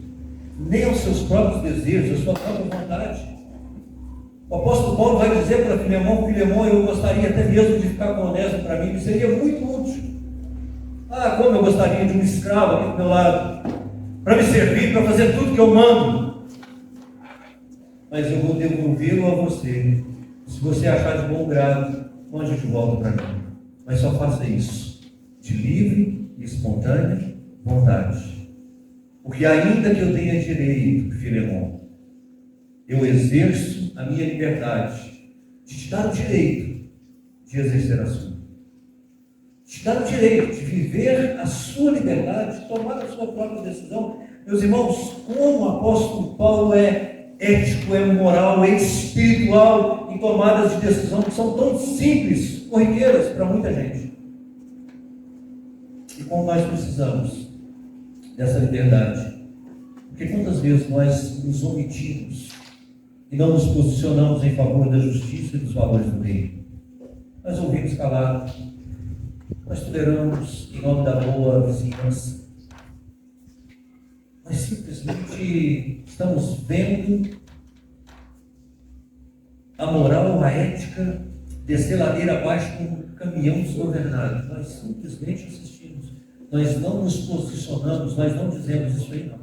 nem aos seus próprios desejos, à sua própria vontade. O apóstolo Paulo vai dizer para Filemão: Filemão, eu gostaria até mesmo de ficar com Onésimo para mim, que seria muito útil. Ah, como eu gostaria de um escravo aqui do meu lado, para me servir, para fazer tudo que eu mando. Mas eu vou devolvê-lo a você. Se você achar de bom grado, mande de volta para mim. Mas só faça isso de livre e espontânea vontade. Porque ainda que eu tenha direito, Filemão, eu exerço a minha liberdade de te dar o direito de exercer a sua. De te dar o direito de viver a sua liberdade, de tomar a sua própria decisão. Meus irmãos, como o apóstolo Paulo é ético, é moral, é espiritual em tomadas de decisão que são tão simples, corriqueiras para muita gente. E como nós precisamos dessa liberdade. Porque quantas vezes nós nos omitimos e não nos posicionamos em favor da justiça e dos valores do reino. Nós ouvimos calado, nós toleramos em nome da boa vizinhança. Nós simplesmente estamos vendo a moral, a ética descer ladeira abaixo como um caminhão desgovernado. Nós simplesmente assistimos. Nós não nos posicionamos, nós não dizemos isso aí não.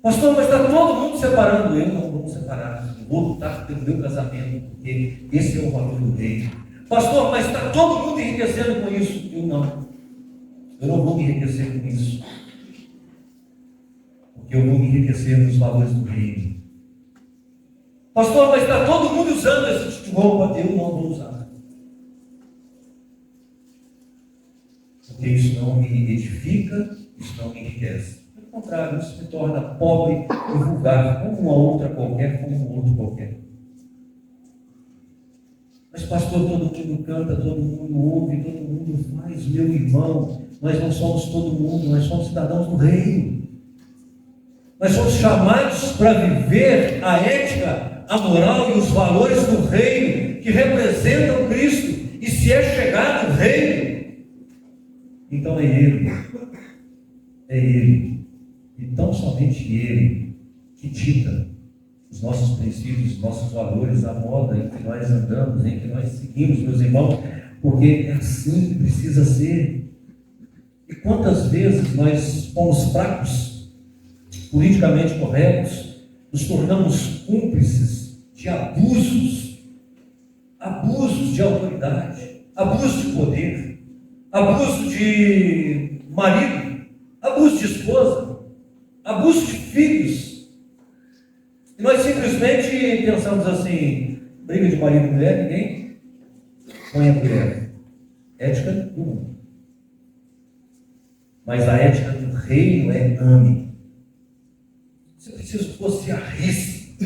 Pastor, mas está todo mundo separando. Eu não vou separar. Eu vou lutar pelo meu casamento, porque esse é o valor do reino. Pastor, mas está todo mundo enriquecendo com isso. Eu não. Eu não vou me enriquecer com isso. Porque eu vou me enriquecer nos valores do reino. Pastor, mas está todo mundo usando esse tipo de roupa. Eu não vou usar. Porque isso não me edifica, isso não me enriquece. Ao contrário, isso me torna pobre e vulgar, como uma outra qualquer, como um outro qualquer. Mas pastor, todo mundo canta, todo mundo ouve, todo mundo faz. Meu irmão, nós não somos todo mundo, nós somos cidadãos do reino. Nós somos chamados para viver a ética, a moral e os valores do reino, que representam Cristo. E se é chegado o reino, então é Ele. É Ele. E tão somente Ele que dita os nossos princípios, os nossos valores, a moda em que nós andamos, em que nós seguimos, meus irmãos, porque é assim que precisa ser. E quantas vezes nós fomos fracos, politicamente corretos, nos tornamos cúmplices de abusos de autoridade, abuso de poder, abuso de marido, abuso de esposa, abuso de filhos. E nós simplesmente pensamos assim: briga de marido e mulher, ninguém põe a mulher. Ética do mundo. Mas a ética do reino é ame. Você precisa que você arrisque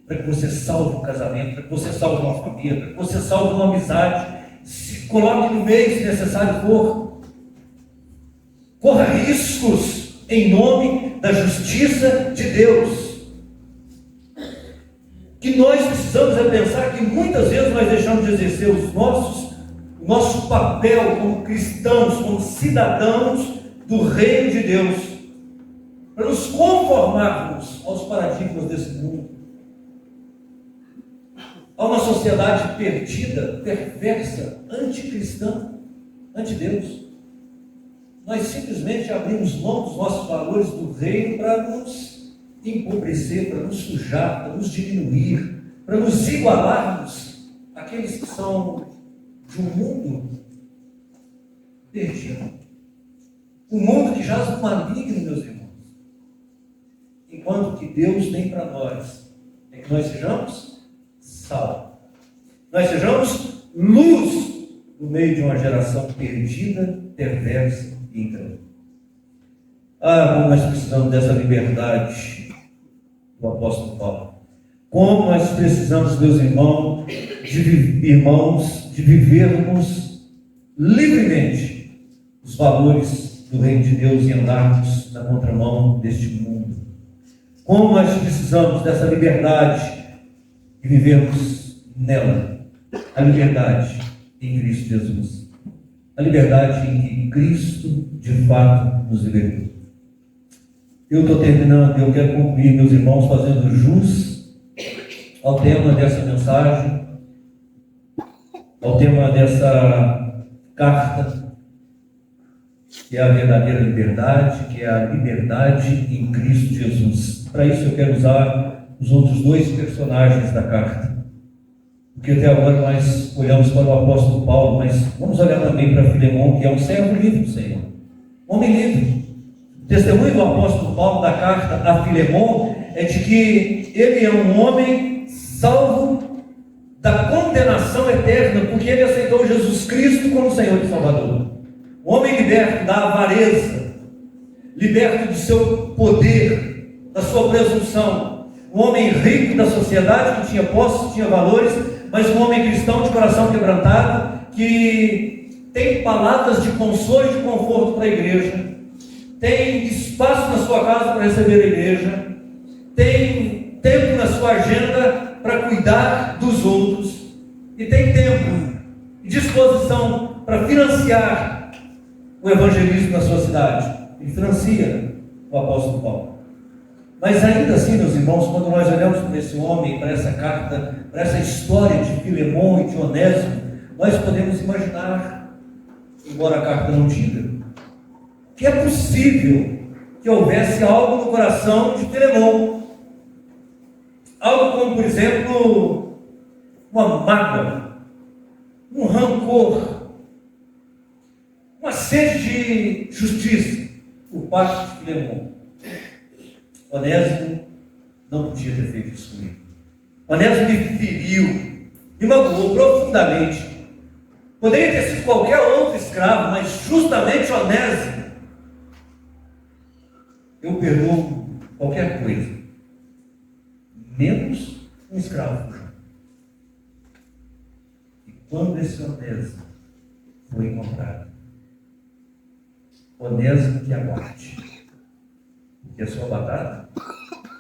para que você salve um casamento, para que você salve uma família, para que você salve uma amizade. Se coloque no meio se necessário for. Corra riscos em nome da justiça de Deus. Que nós precisamos é pensar que muitas vezes nós deixamos de exercer o nosso papel como cristãos, como cidadãos do reino de Deus, para nos conformarmos aos paradigmas desse mundo. a uma sociedade perdida, perversa, anticristã, anti-Deus. Nós simplesmente abrimos mão dos nossos valores do reino para nos empobrecer, para nos sujar, para nos diminuir, para nos igualarmos àqueles que são de um mundo perdido. Um mundo que jaz no maligno, meus irmãos. Enquanto que Deus tem para nós é que nós sejamos sal. Nós sejamos luz no meio de uma geração perdida, perversa e incrédula. Como nós precisamos dessa liberdade do apóstolo Paulo. Como nós precisamos, meus irmãos, de vivermos livremente os valores do reino de Deus e andarmos na contramão deste mundo. Como nós precisamos dessa liberdade e vivermos nela. A liberdade em Cristo Jesus. A liberdade em que Cristo, de fato, nos libertou. Eu estou terminando, eu quero concluir, meus irmãos, fazendo jus ao tema dessa mensagem, ao tema dessa carta, que é a verdadeira liberdade, que é a liberdade em Cristo Jesus. Para isso eu quero usar os outros dois personagens da carta. Porque até agora nós olhamos para o apóstolo Paulo, mas vamos olhar também para Filemão, que é um servo livre do Senhor. Homem livre. O testemunho do apóstolo Paulo da carta a Filemão é de que ele é um homem salvo da condenação eterna, porque ele aceitou Jesus Cristo como Senhor e Salvador. Um homem liberto da avareza, liberto do seu poder, da sua presunção. Um homem rico da sociedade, que tinha posses, tinha valores, mas um homem cristão de coração quebrantado, que tem palavras de consolo e de conforto para a igreja, tem espaço na sua casa para receber a igreja, tem tempo na sua agenda para cuidar dos outros, e tem tempo e disposição para financiar o evangelismo na sua cidade. Ele financia o apóstolo Paulo. Mas ainda assim, meus irmãos, quando nós olhamos para esse homem, para essa carta, para essa história de Filemão e de Onésimo, nós podemos imaginar, embora a carta não diga, que é possível que houvesse algo no coração de Filemão. Algo como, por exemplo, uma mágoa, um rancor, uma sede de justiça por parte de Filemão. Onésimo não podia ter feito isso comigo. Onésimo me feriu, me magoou profundamente. Poderia ter sido qualquer outro escravo, mas justamente Onésimo. Eu perdoo qualquer coisa, menos um escravo. E quando esse Onésimo foi encontrado, Onésimo que aguarde, porque a sua batata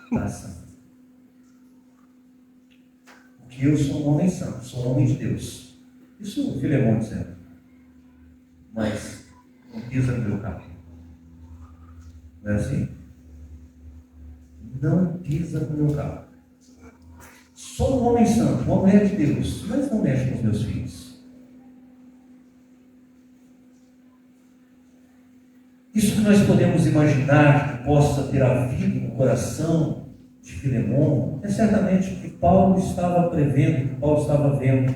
está assando. Porque eu sou um homem santo, sou um homem de Deus. Isso o Filemão dizendo. Mas não pisa no meu carro. Não é assim? Não pisa no meu carro. Sou um homem santo, uma mulher de Deus, mas não mexe com os meus filhos. Isso que nós podemos imaginar que possa ter havido no coração de Filemão é certamente o que Paulo estava prevendo, o que Paulo estava vendo.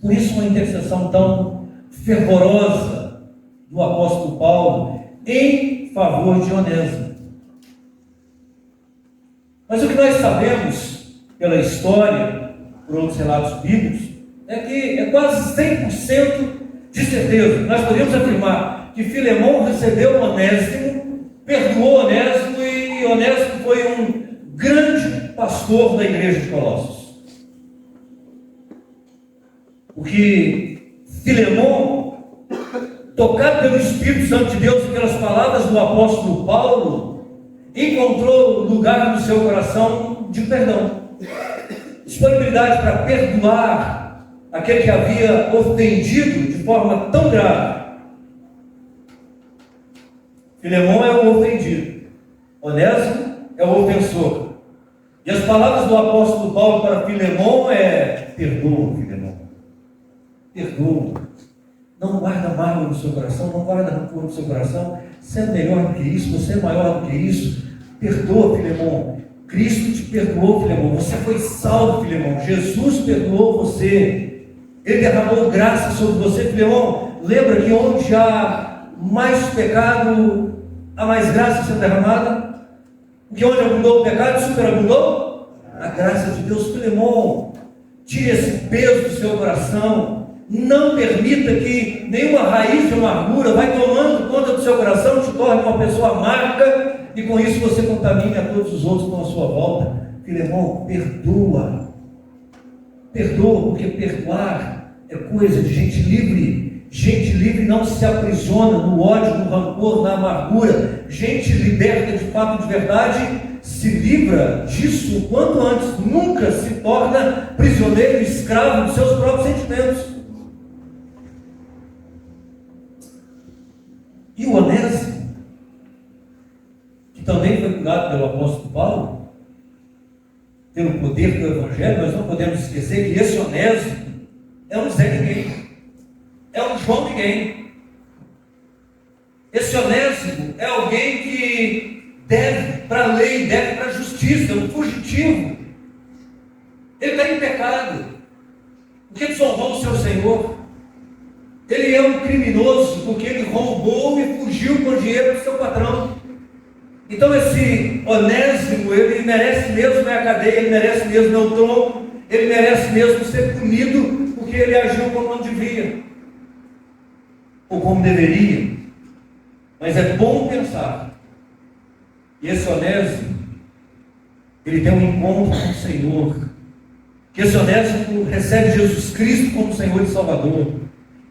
Por isso, uma intercessão tão fervorosa do apóstolo Paulo em favor de Onésimo. Mas o que nós sabemos pela história, por outros relatos bíblicos, é que é quase 100% de certeza. Nós podemos afirmar que Filemão recebeu Onésimo, perdoou Onésimo, e Onésimo foi um grande pastor da igreja de Colossos. Porque Filemão, tocado pelo Espírito Santo de Deus e pelas palavras do apóstolo Paulo, encontrou lugar no seu coração de perdão, disponibilidade para perdoar aquele que havia ofendido de forma tão grave. Filemão é o ofendido, Onésimo é o ofensor. E as palavras do apóstolo Paulo para Filemão é: perdoa, Filemão. Perdoa. Não guarda mágoa no seu coração, não guarda rancor no seu coração. Você é melhor do que isso, você é maior do que isso. Perdoa, Filemão. Cristo te perdoou, Filemão. Você foi salvo, Filemão. Jesus perdoou você. Ele derramou graça sobre você, Filemão. Lembra que onde há mais pecado, há mais graça sendo derramada? Porque onde abundou o pecado, superabundou a graça de Deus. Filemão, tire esse peso do seu coração. Não permita que nenhuma raiz de amargura vai tomando conta do seu coração, te torne uma pessoa amarga, e com isso você contamine a todos os outros que estão à sua volta. Filemão, perdoa. Perdoa, porque perdoar é coisa de gente livre. Gente livre não se aprisiona no ódio, no rancor, na amargura. Gente liberta de fato, de verdade, se livra disso o quanto antes. Nunca se torna prisioneiro, escravo dos seus próprios sentimentos. E o Onésimo, que também foi curado pelo apóstolo Paulo, pelo poder do Evangelho, nós não podemos esquecer que esse Onésimo é um Zé Ninguém, é um João Ninguém. Esse Onésimo é alguém que deve para a lei, deve para a justiça, é um fugitivo. Ele está em pecado, porque desonrou o seu Senhor. Ele é um criminoso, porque ele roubou e fugiu com o dinheiro do seu patrão. Então esse Onésimo, ele merece mesmo a cadeia, ele merece mesmo o tronco, ele merece mesmo ser punido, porque ele agiu como não devia, ou como deveria. Mas é bom pensar, e esse Onésimo, ele tem um encontro com o Senhor, que esse Onésimo recebe Jesus Cristo como Senhor e Salvador,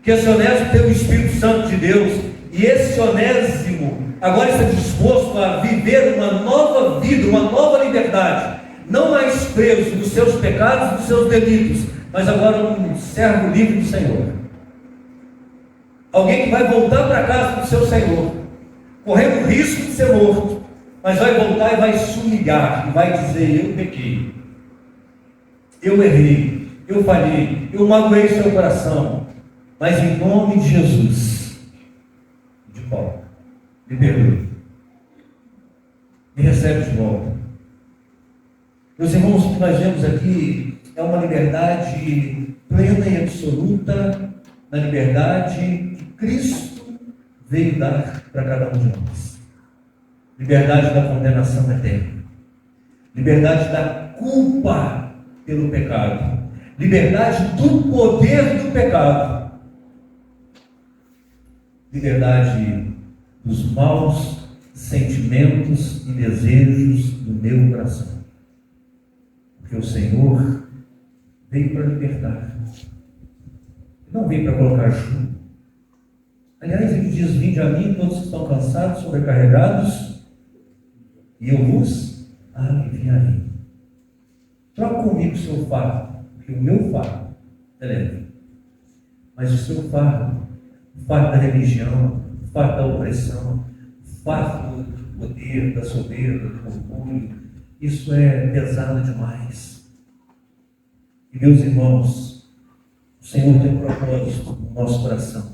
que esse Onésimo tem o Espírito Santo de Deus, e esse Onésimo agora está disposto a viver uma nova vida, uma nova liberdade, não mais preso dos seus pecados, dos seus delitos, mas agora um servo livre do Senhor. Alguém que vai voltar para a casa do seu Senhor, correndo o risco de ser morto, mas vai voltar e vai se humilhar, e vai dizer: eu pequei, eu errei, eu falhei, eu magoei seu coração, mas em nome de Jesus, de volta, me perdoe, me recebe de volta. Meus irmãos, o que nós vemos aqui é uma liberdade plena e absoluta, na liberdade que Cristo veio dar para cada um de nós. Liberdade da condenação eterna, liberdade da culpa pelo pecado, liberdade do poder do pecado, liberdade dos maus sentimentos e desejos do meu coração, porque o Senhor veio para libertar, não veio para colocar jugo. Aliás, ele diz: vinde a mim todos que estão cansados, sobrecarregados, e eu vos aliviarei. Troca comigo o seu fardo, porque o meu fardo é leve, mas o seu fardo, o fardo da religião, o fardo da opressão, o fardo do poder, da soberba, do orgulho, isso é pesado demais. E meus irmãos, o Senhor tem um propósito no nosso coração,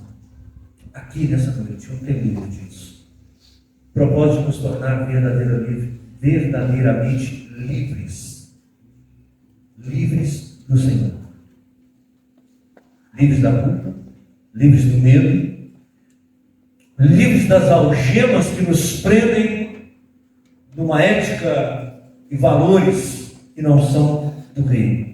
aqui nessa noite, eu não tenho dúvida disso. O propósito de nos tornar verdadeiramente livres, livres do Senhor, livres da culpa, livres do medo, livres das algemas que nos prendem numa ética e valores que não são do reino.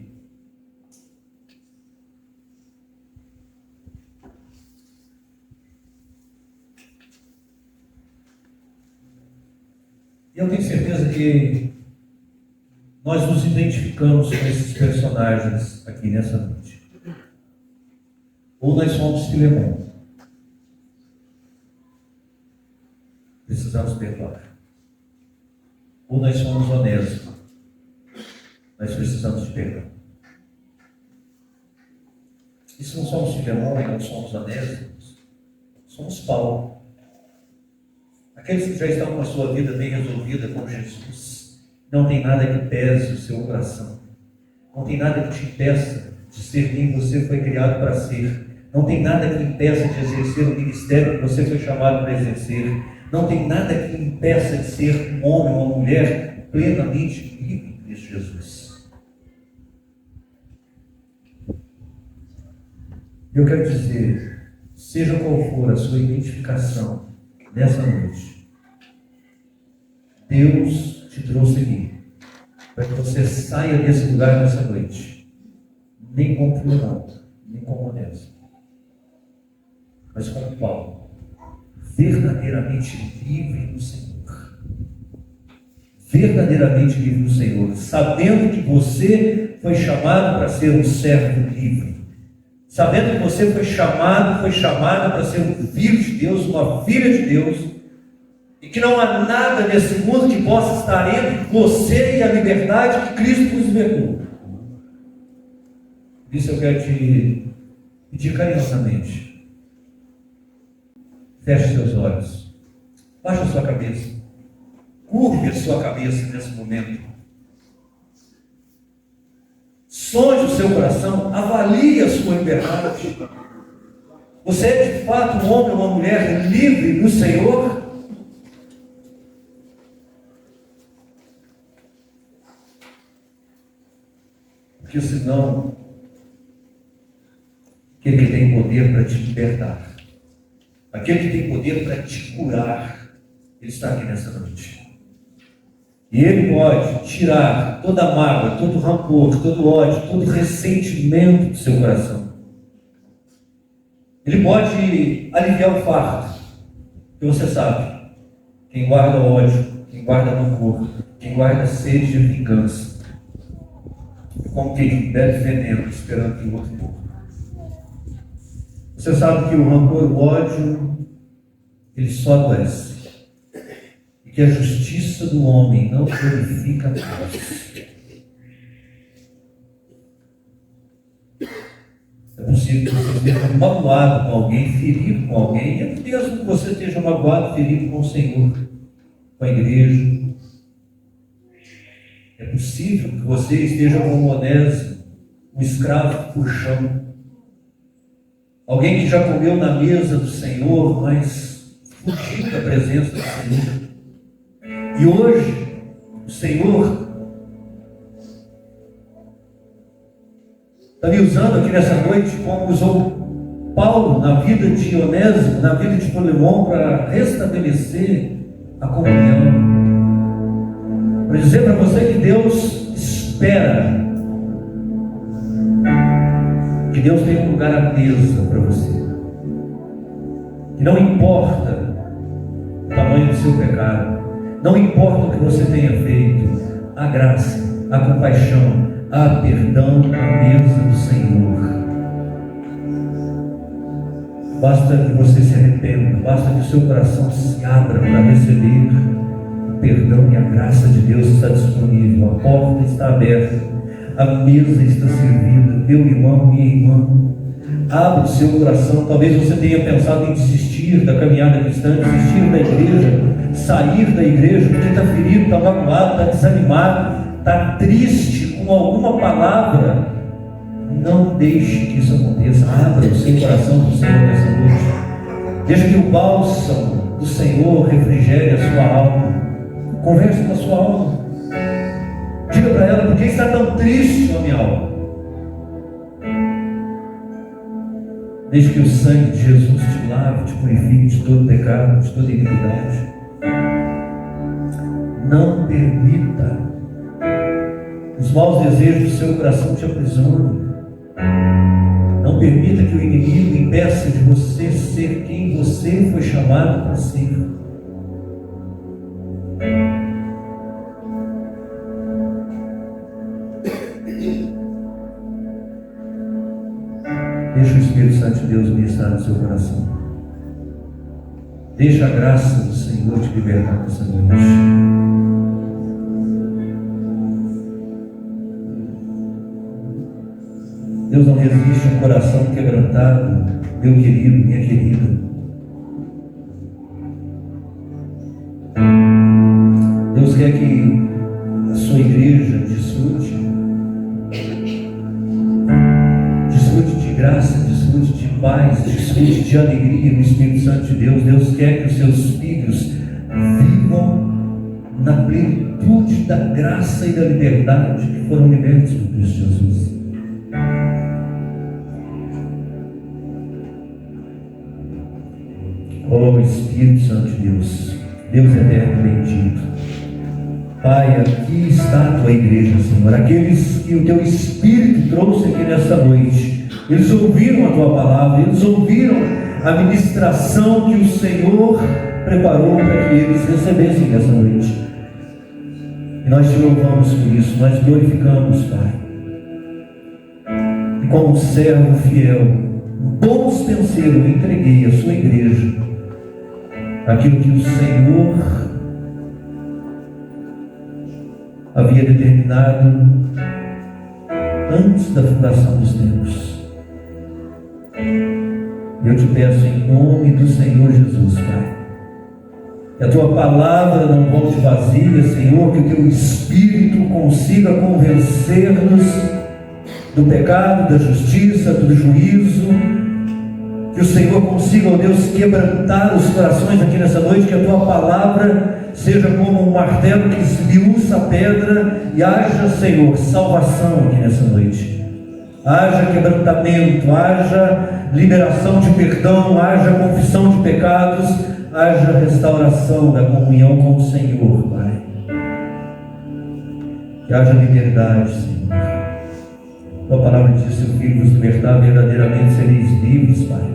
E eu tenho certeza que nós nos identificamos com esses personagens aqui nessa noite. Ou nós somos Filemão, precisamos perdoar. Ou nós somos Onésimo, nós precisamos de perdão. E se não somos Filemão e não somos Onésimo, somos Paulo. Aqueles que já estão com a sua vida bem resolvida com Jesus, Não tem nada que pese o seu coração. Não tem nada que te impeça de ser quem você foi criado para ser. Não tem nada que impeça de exercer o ministério que você foi chamado para exercer. Não tem nada que impeça de ser um homem ou uma mulher plenamente livre em Cristo Jesus. Eu quero dizer, seja qual for a sua identificação nessa noite, Deus te trouxe aqui para que você saia desse lugar nessa noite, nem com violão, nem com modéstia, mas com Paulo, verdadeiramente livre no Senhor, verdadeiramente livre no Senhor, sabendo que você foi chamado para ser um servo livre, sabendo que você foi chamado para ser um filho de Deus, uma filha de Deus, e que não há nada nesse mundo que possa estar entre você e a liberdade que Cristo nos libertou. Por isso eu quero te pedir carinhosamente, feche seus olhos, baixe a sua cabeça, curve a sua cabeça nesse momento, sonde o seu coração, avalie a sua liberdade. Você é de fato um homem ou uma mulher livre no Senhor? Porque senão, aquele que tem poder para te libertar, aquele que tem poder para te curar, ele está aqui nessa noite. E ele pode tirar toda a mágoa, todo o rancor, todo o ódio, todo o ressentimento do seu coração. Ele pode aliviar o fardo. E você sabe, quem guarda ódio, quem guarda rancor, quem guarda sede de vingança, é como quem bebe veneno esperando que o outro morra. Você sabe que o rancor, o ódio, ele só adoece. E que a justiça do homem não glorifica a Deus. É possível que você esteja magoado com alguém, ferido com alguém, e é mesmo que você esteja magoado, ferido com o Senhor, com a igreja. É possível que você esteja como Onésimo, um escravo por chão. Alguém que já comeu na mesa do Senhor, mas fugiu da presença do Senhor. E hoje, o Senhor está me usando aqui nessa noite, como usou Paulo na vida de Onésimo, na vida de Filemão, para restabelecer a comunhão. Para dizer para você que Deus espera, que Deus tem um lugar à mesa para você, que não importa o tamanho do seu pecado, não importa o que você tenha feito, a graça, a compaixão, a perdão à mesa do Senhor. Basta que você se arrependa, basta que o seu coração se abra para receber o perdão, e a graça de Deus está disponível, a porta está aberta, a mesa está servida. Meu irmão, minha irmã, abra o seu coração. Talvez você tenha pensado em desistir da caminhada cristã, desistir da igreja, sair da igreja, porque está ferido, está magoado, está desanimado, está triste com alguma palavra. Não deixe que isso aconteça. Abra o seu coração para o Senhor nessa noite. Deixe que o bálsamo do Senhor refrigere a sua alma. Converse com a sua alma. Diga para ela: por que está tão triste, minha alma? Deixe que o sangue de Jesus te lave, te purifique de todo pecado, de toda iniquidade. Não permita os maus desejos do seu coração te aprisionem. Não permita que o inimigo impeça de você ser quem você foi chamado para ser. Deixa o Espírito Santo de Deus ministrar no seu coração. Deixa a graça do Senhor te libertar nessa noite. Deus não resiste a um coração quebrantado, meu querido, minha querida. Deus quer que a sua igreja desfrute. Desfrute de graça, desfrute de paz, desfrute de alegria no Espírito Santo de Deus. Deus quer que os seus filhos vivam na plenitude da graça e da liberdade que foram libertos por Cristo Jesus. Oh Espírito Santo de Deus, Deus eterno bendito, Pai, aqui está a tua igreja, Senhor, aqueles que o teu Espírito trouxe aqui nessa noite. Eles ouviram a tua palavra, eles ouviram a ministração que o Senhor preparou para que eles recebessem nessa noite. E nós te louvamos por isso, nós glorificamos, Pai. E como servo fiel, um bom dispenseiro, eu entreguei à sua igreja aquilo que o Senhor havia determinado antes da fundação dos tempos. Eu te peço em nome do Senhor Jesus, Pai, que a tua palavra não volte vazia, Senhor, que o teu Espírito consiga convencer-nos do pecado, da justiça, do juízo, que o Senhor consiga, ó Deus, quebrantar os corações aqui nessa noite, que a tua palavra seja como um martelo que esmiuça a pedra, e haja, Senhor, salvação aqui nessa noite. Haja quebrantamento, haja liberação de perdão, haja confissão de pecados, haja restauração da comunhão com o Senhor, Pai. Que haja liberdade, Senhor. Tua palavra diz: se o Filho vos libertar, verdadeiramente sereis livres, Pai.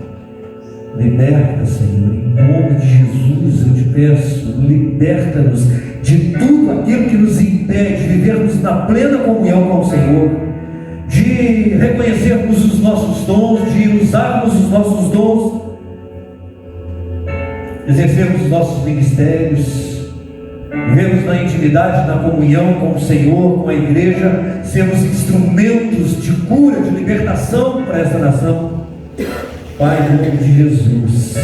Liberta, Senhor, em nome de Jesus eu te peço, liberta-nos de tudo aquilo que nos impede de vivermos na plena comunhão com o Senhor, de reconhecermos os nossos dons, de usarmos os nossos dons, exercermos os nossos ministérios, vivemos na intimidade, na comunhão com o Senhor, com a igreja, sermos instrumentos de cura, de libertação para essa nação. Pai, em nome de Jesus,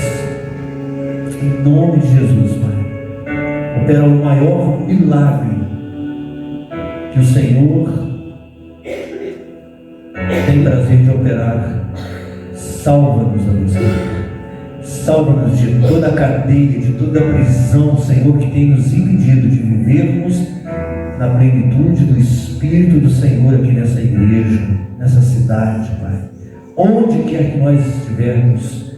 em nome de Jesus, Pai, opera o maior milagre que o Senhor tem prazer de operar. Salva-nos, ó Deus, salva-nos de toda a cadeia, de toda a prisão, Senhor, que tem nos impedido de vivermos na plenitude do Espírito do Senhor aqui nessa igreja, nessa cidade, Pai. Onde quer que nós estivermos,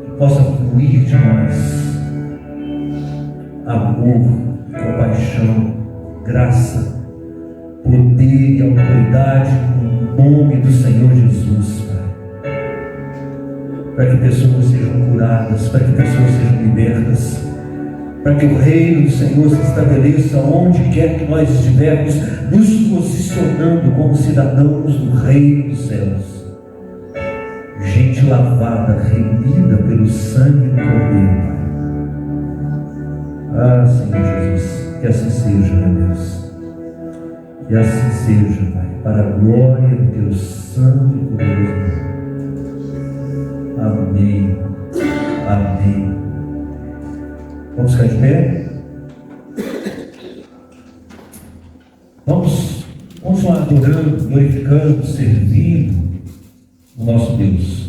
que possa fluir de nós amor, compaixão, graça, poder e autoridade no nome do Senhor Jesus, Pai. Para que pessoas sejam curadas, para que pessoas sejam libertas, para que o reino do Senhor se estabeleça onde quer que nós estivermos, nos posicionando como cidadãos do reino dos céus. Gente lavada, remida pelo sangue do Cordeiro, Pai. Ah, Senhor Jesus, que assim seja, meu Deus. Que assim seja, Pai, para a glória do teu santo e poderoso nome. Amém. Amém. Vamos ficar de pé? Vamos continuar adorando, glorificando, servindo o nosso Deus.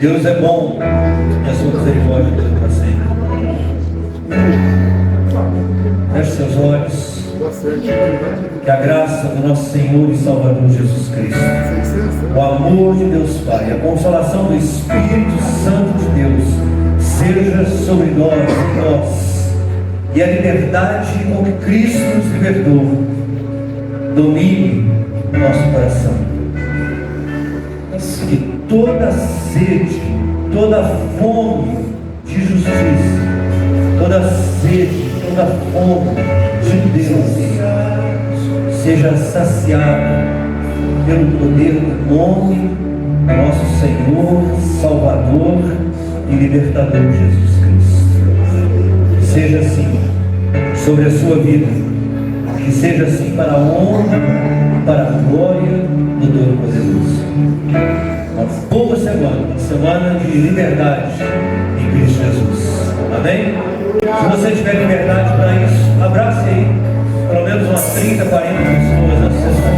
Deus é bom e a sua misericórdia dura para sempre. Feche seus olhos. Que a graça do nosso Senhor e Salvador Jesus Cristo, o amor de Deus Pai, a consolação do Espírito Santo de Deus seja sobre nós e a liberdade com que Cristo nos libertou domine o nosso coração. Que toda sede, toda fome de justiça, toda sede, toda fome de Deus seja saciada pelo poder do nome do nosso Senhor, Salvador e Libertador Jesus Cristo. Seja assim sobre a sua vida, que seja assim para a honra, para a glória do Todo-Poderoso. Uma boa semana de liberdade em Cristo Jesus. Amém? Se você tiver liberdade para isso, abrace aí pelo menos umas 30, 40 pessoas na sua.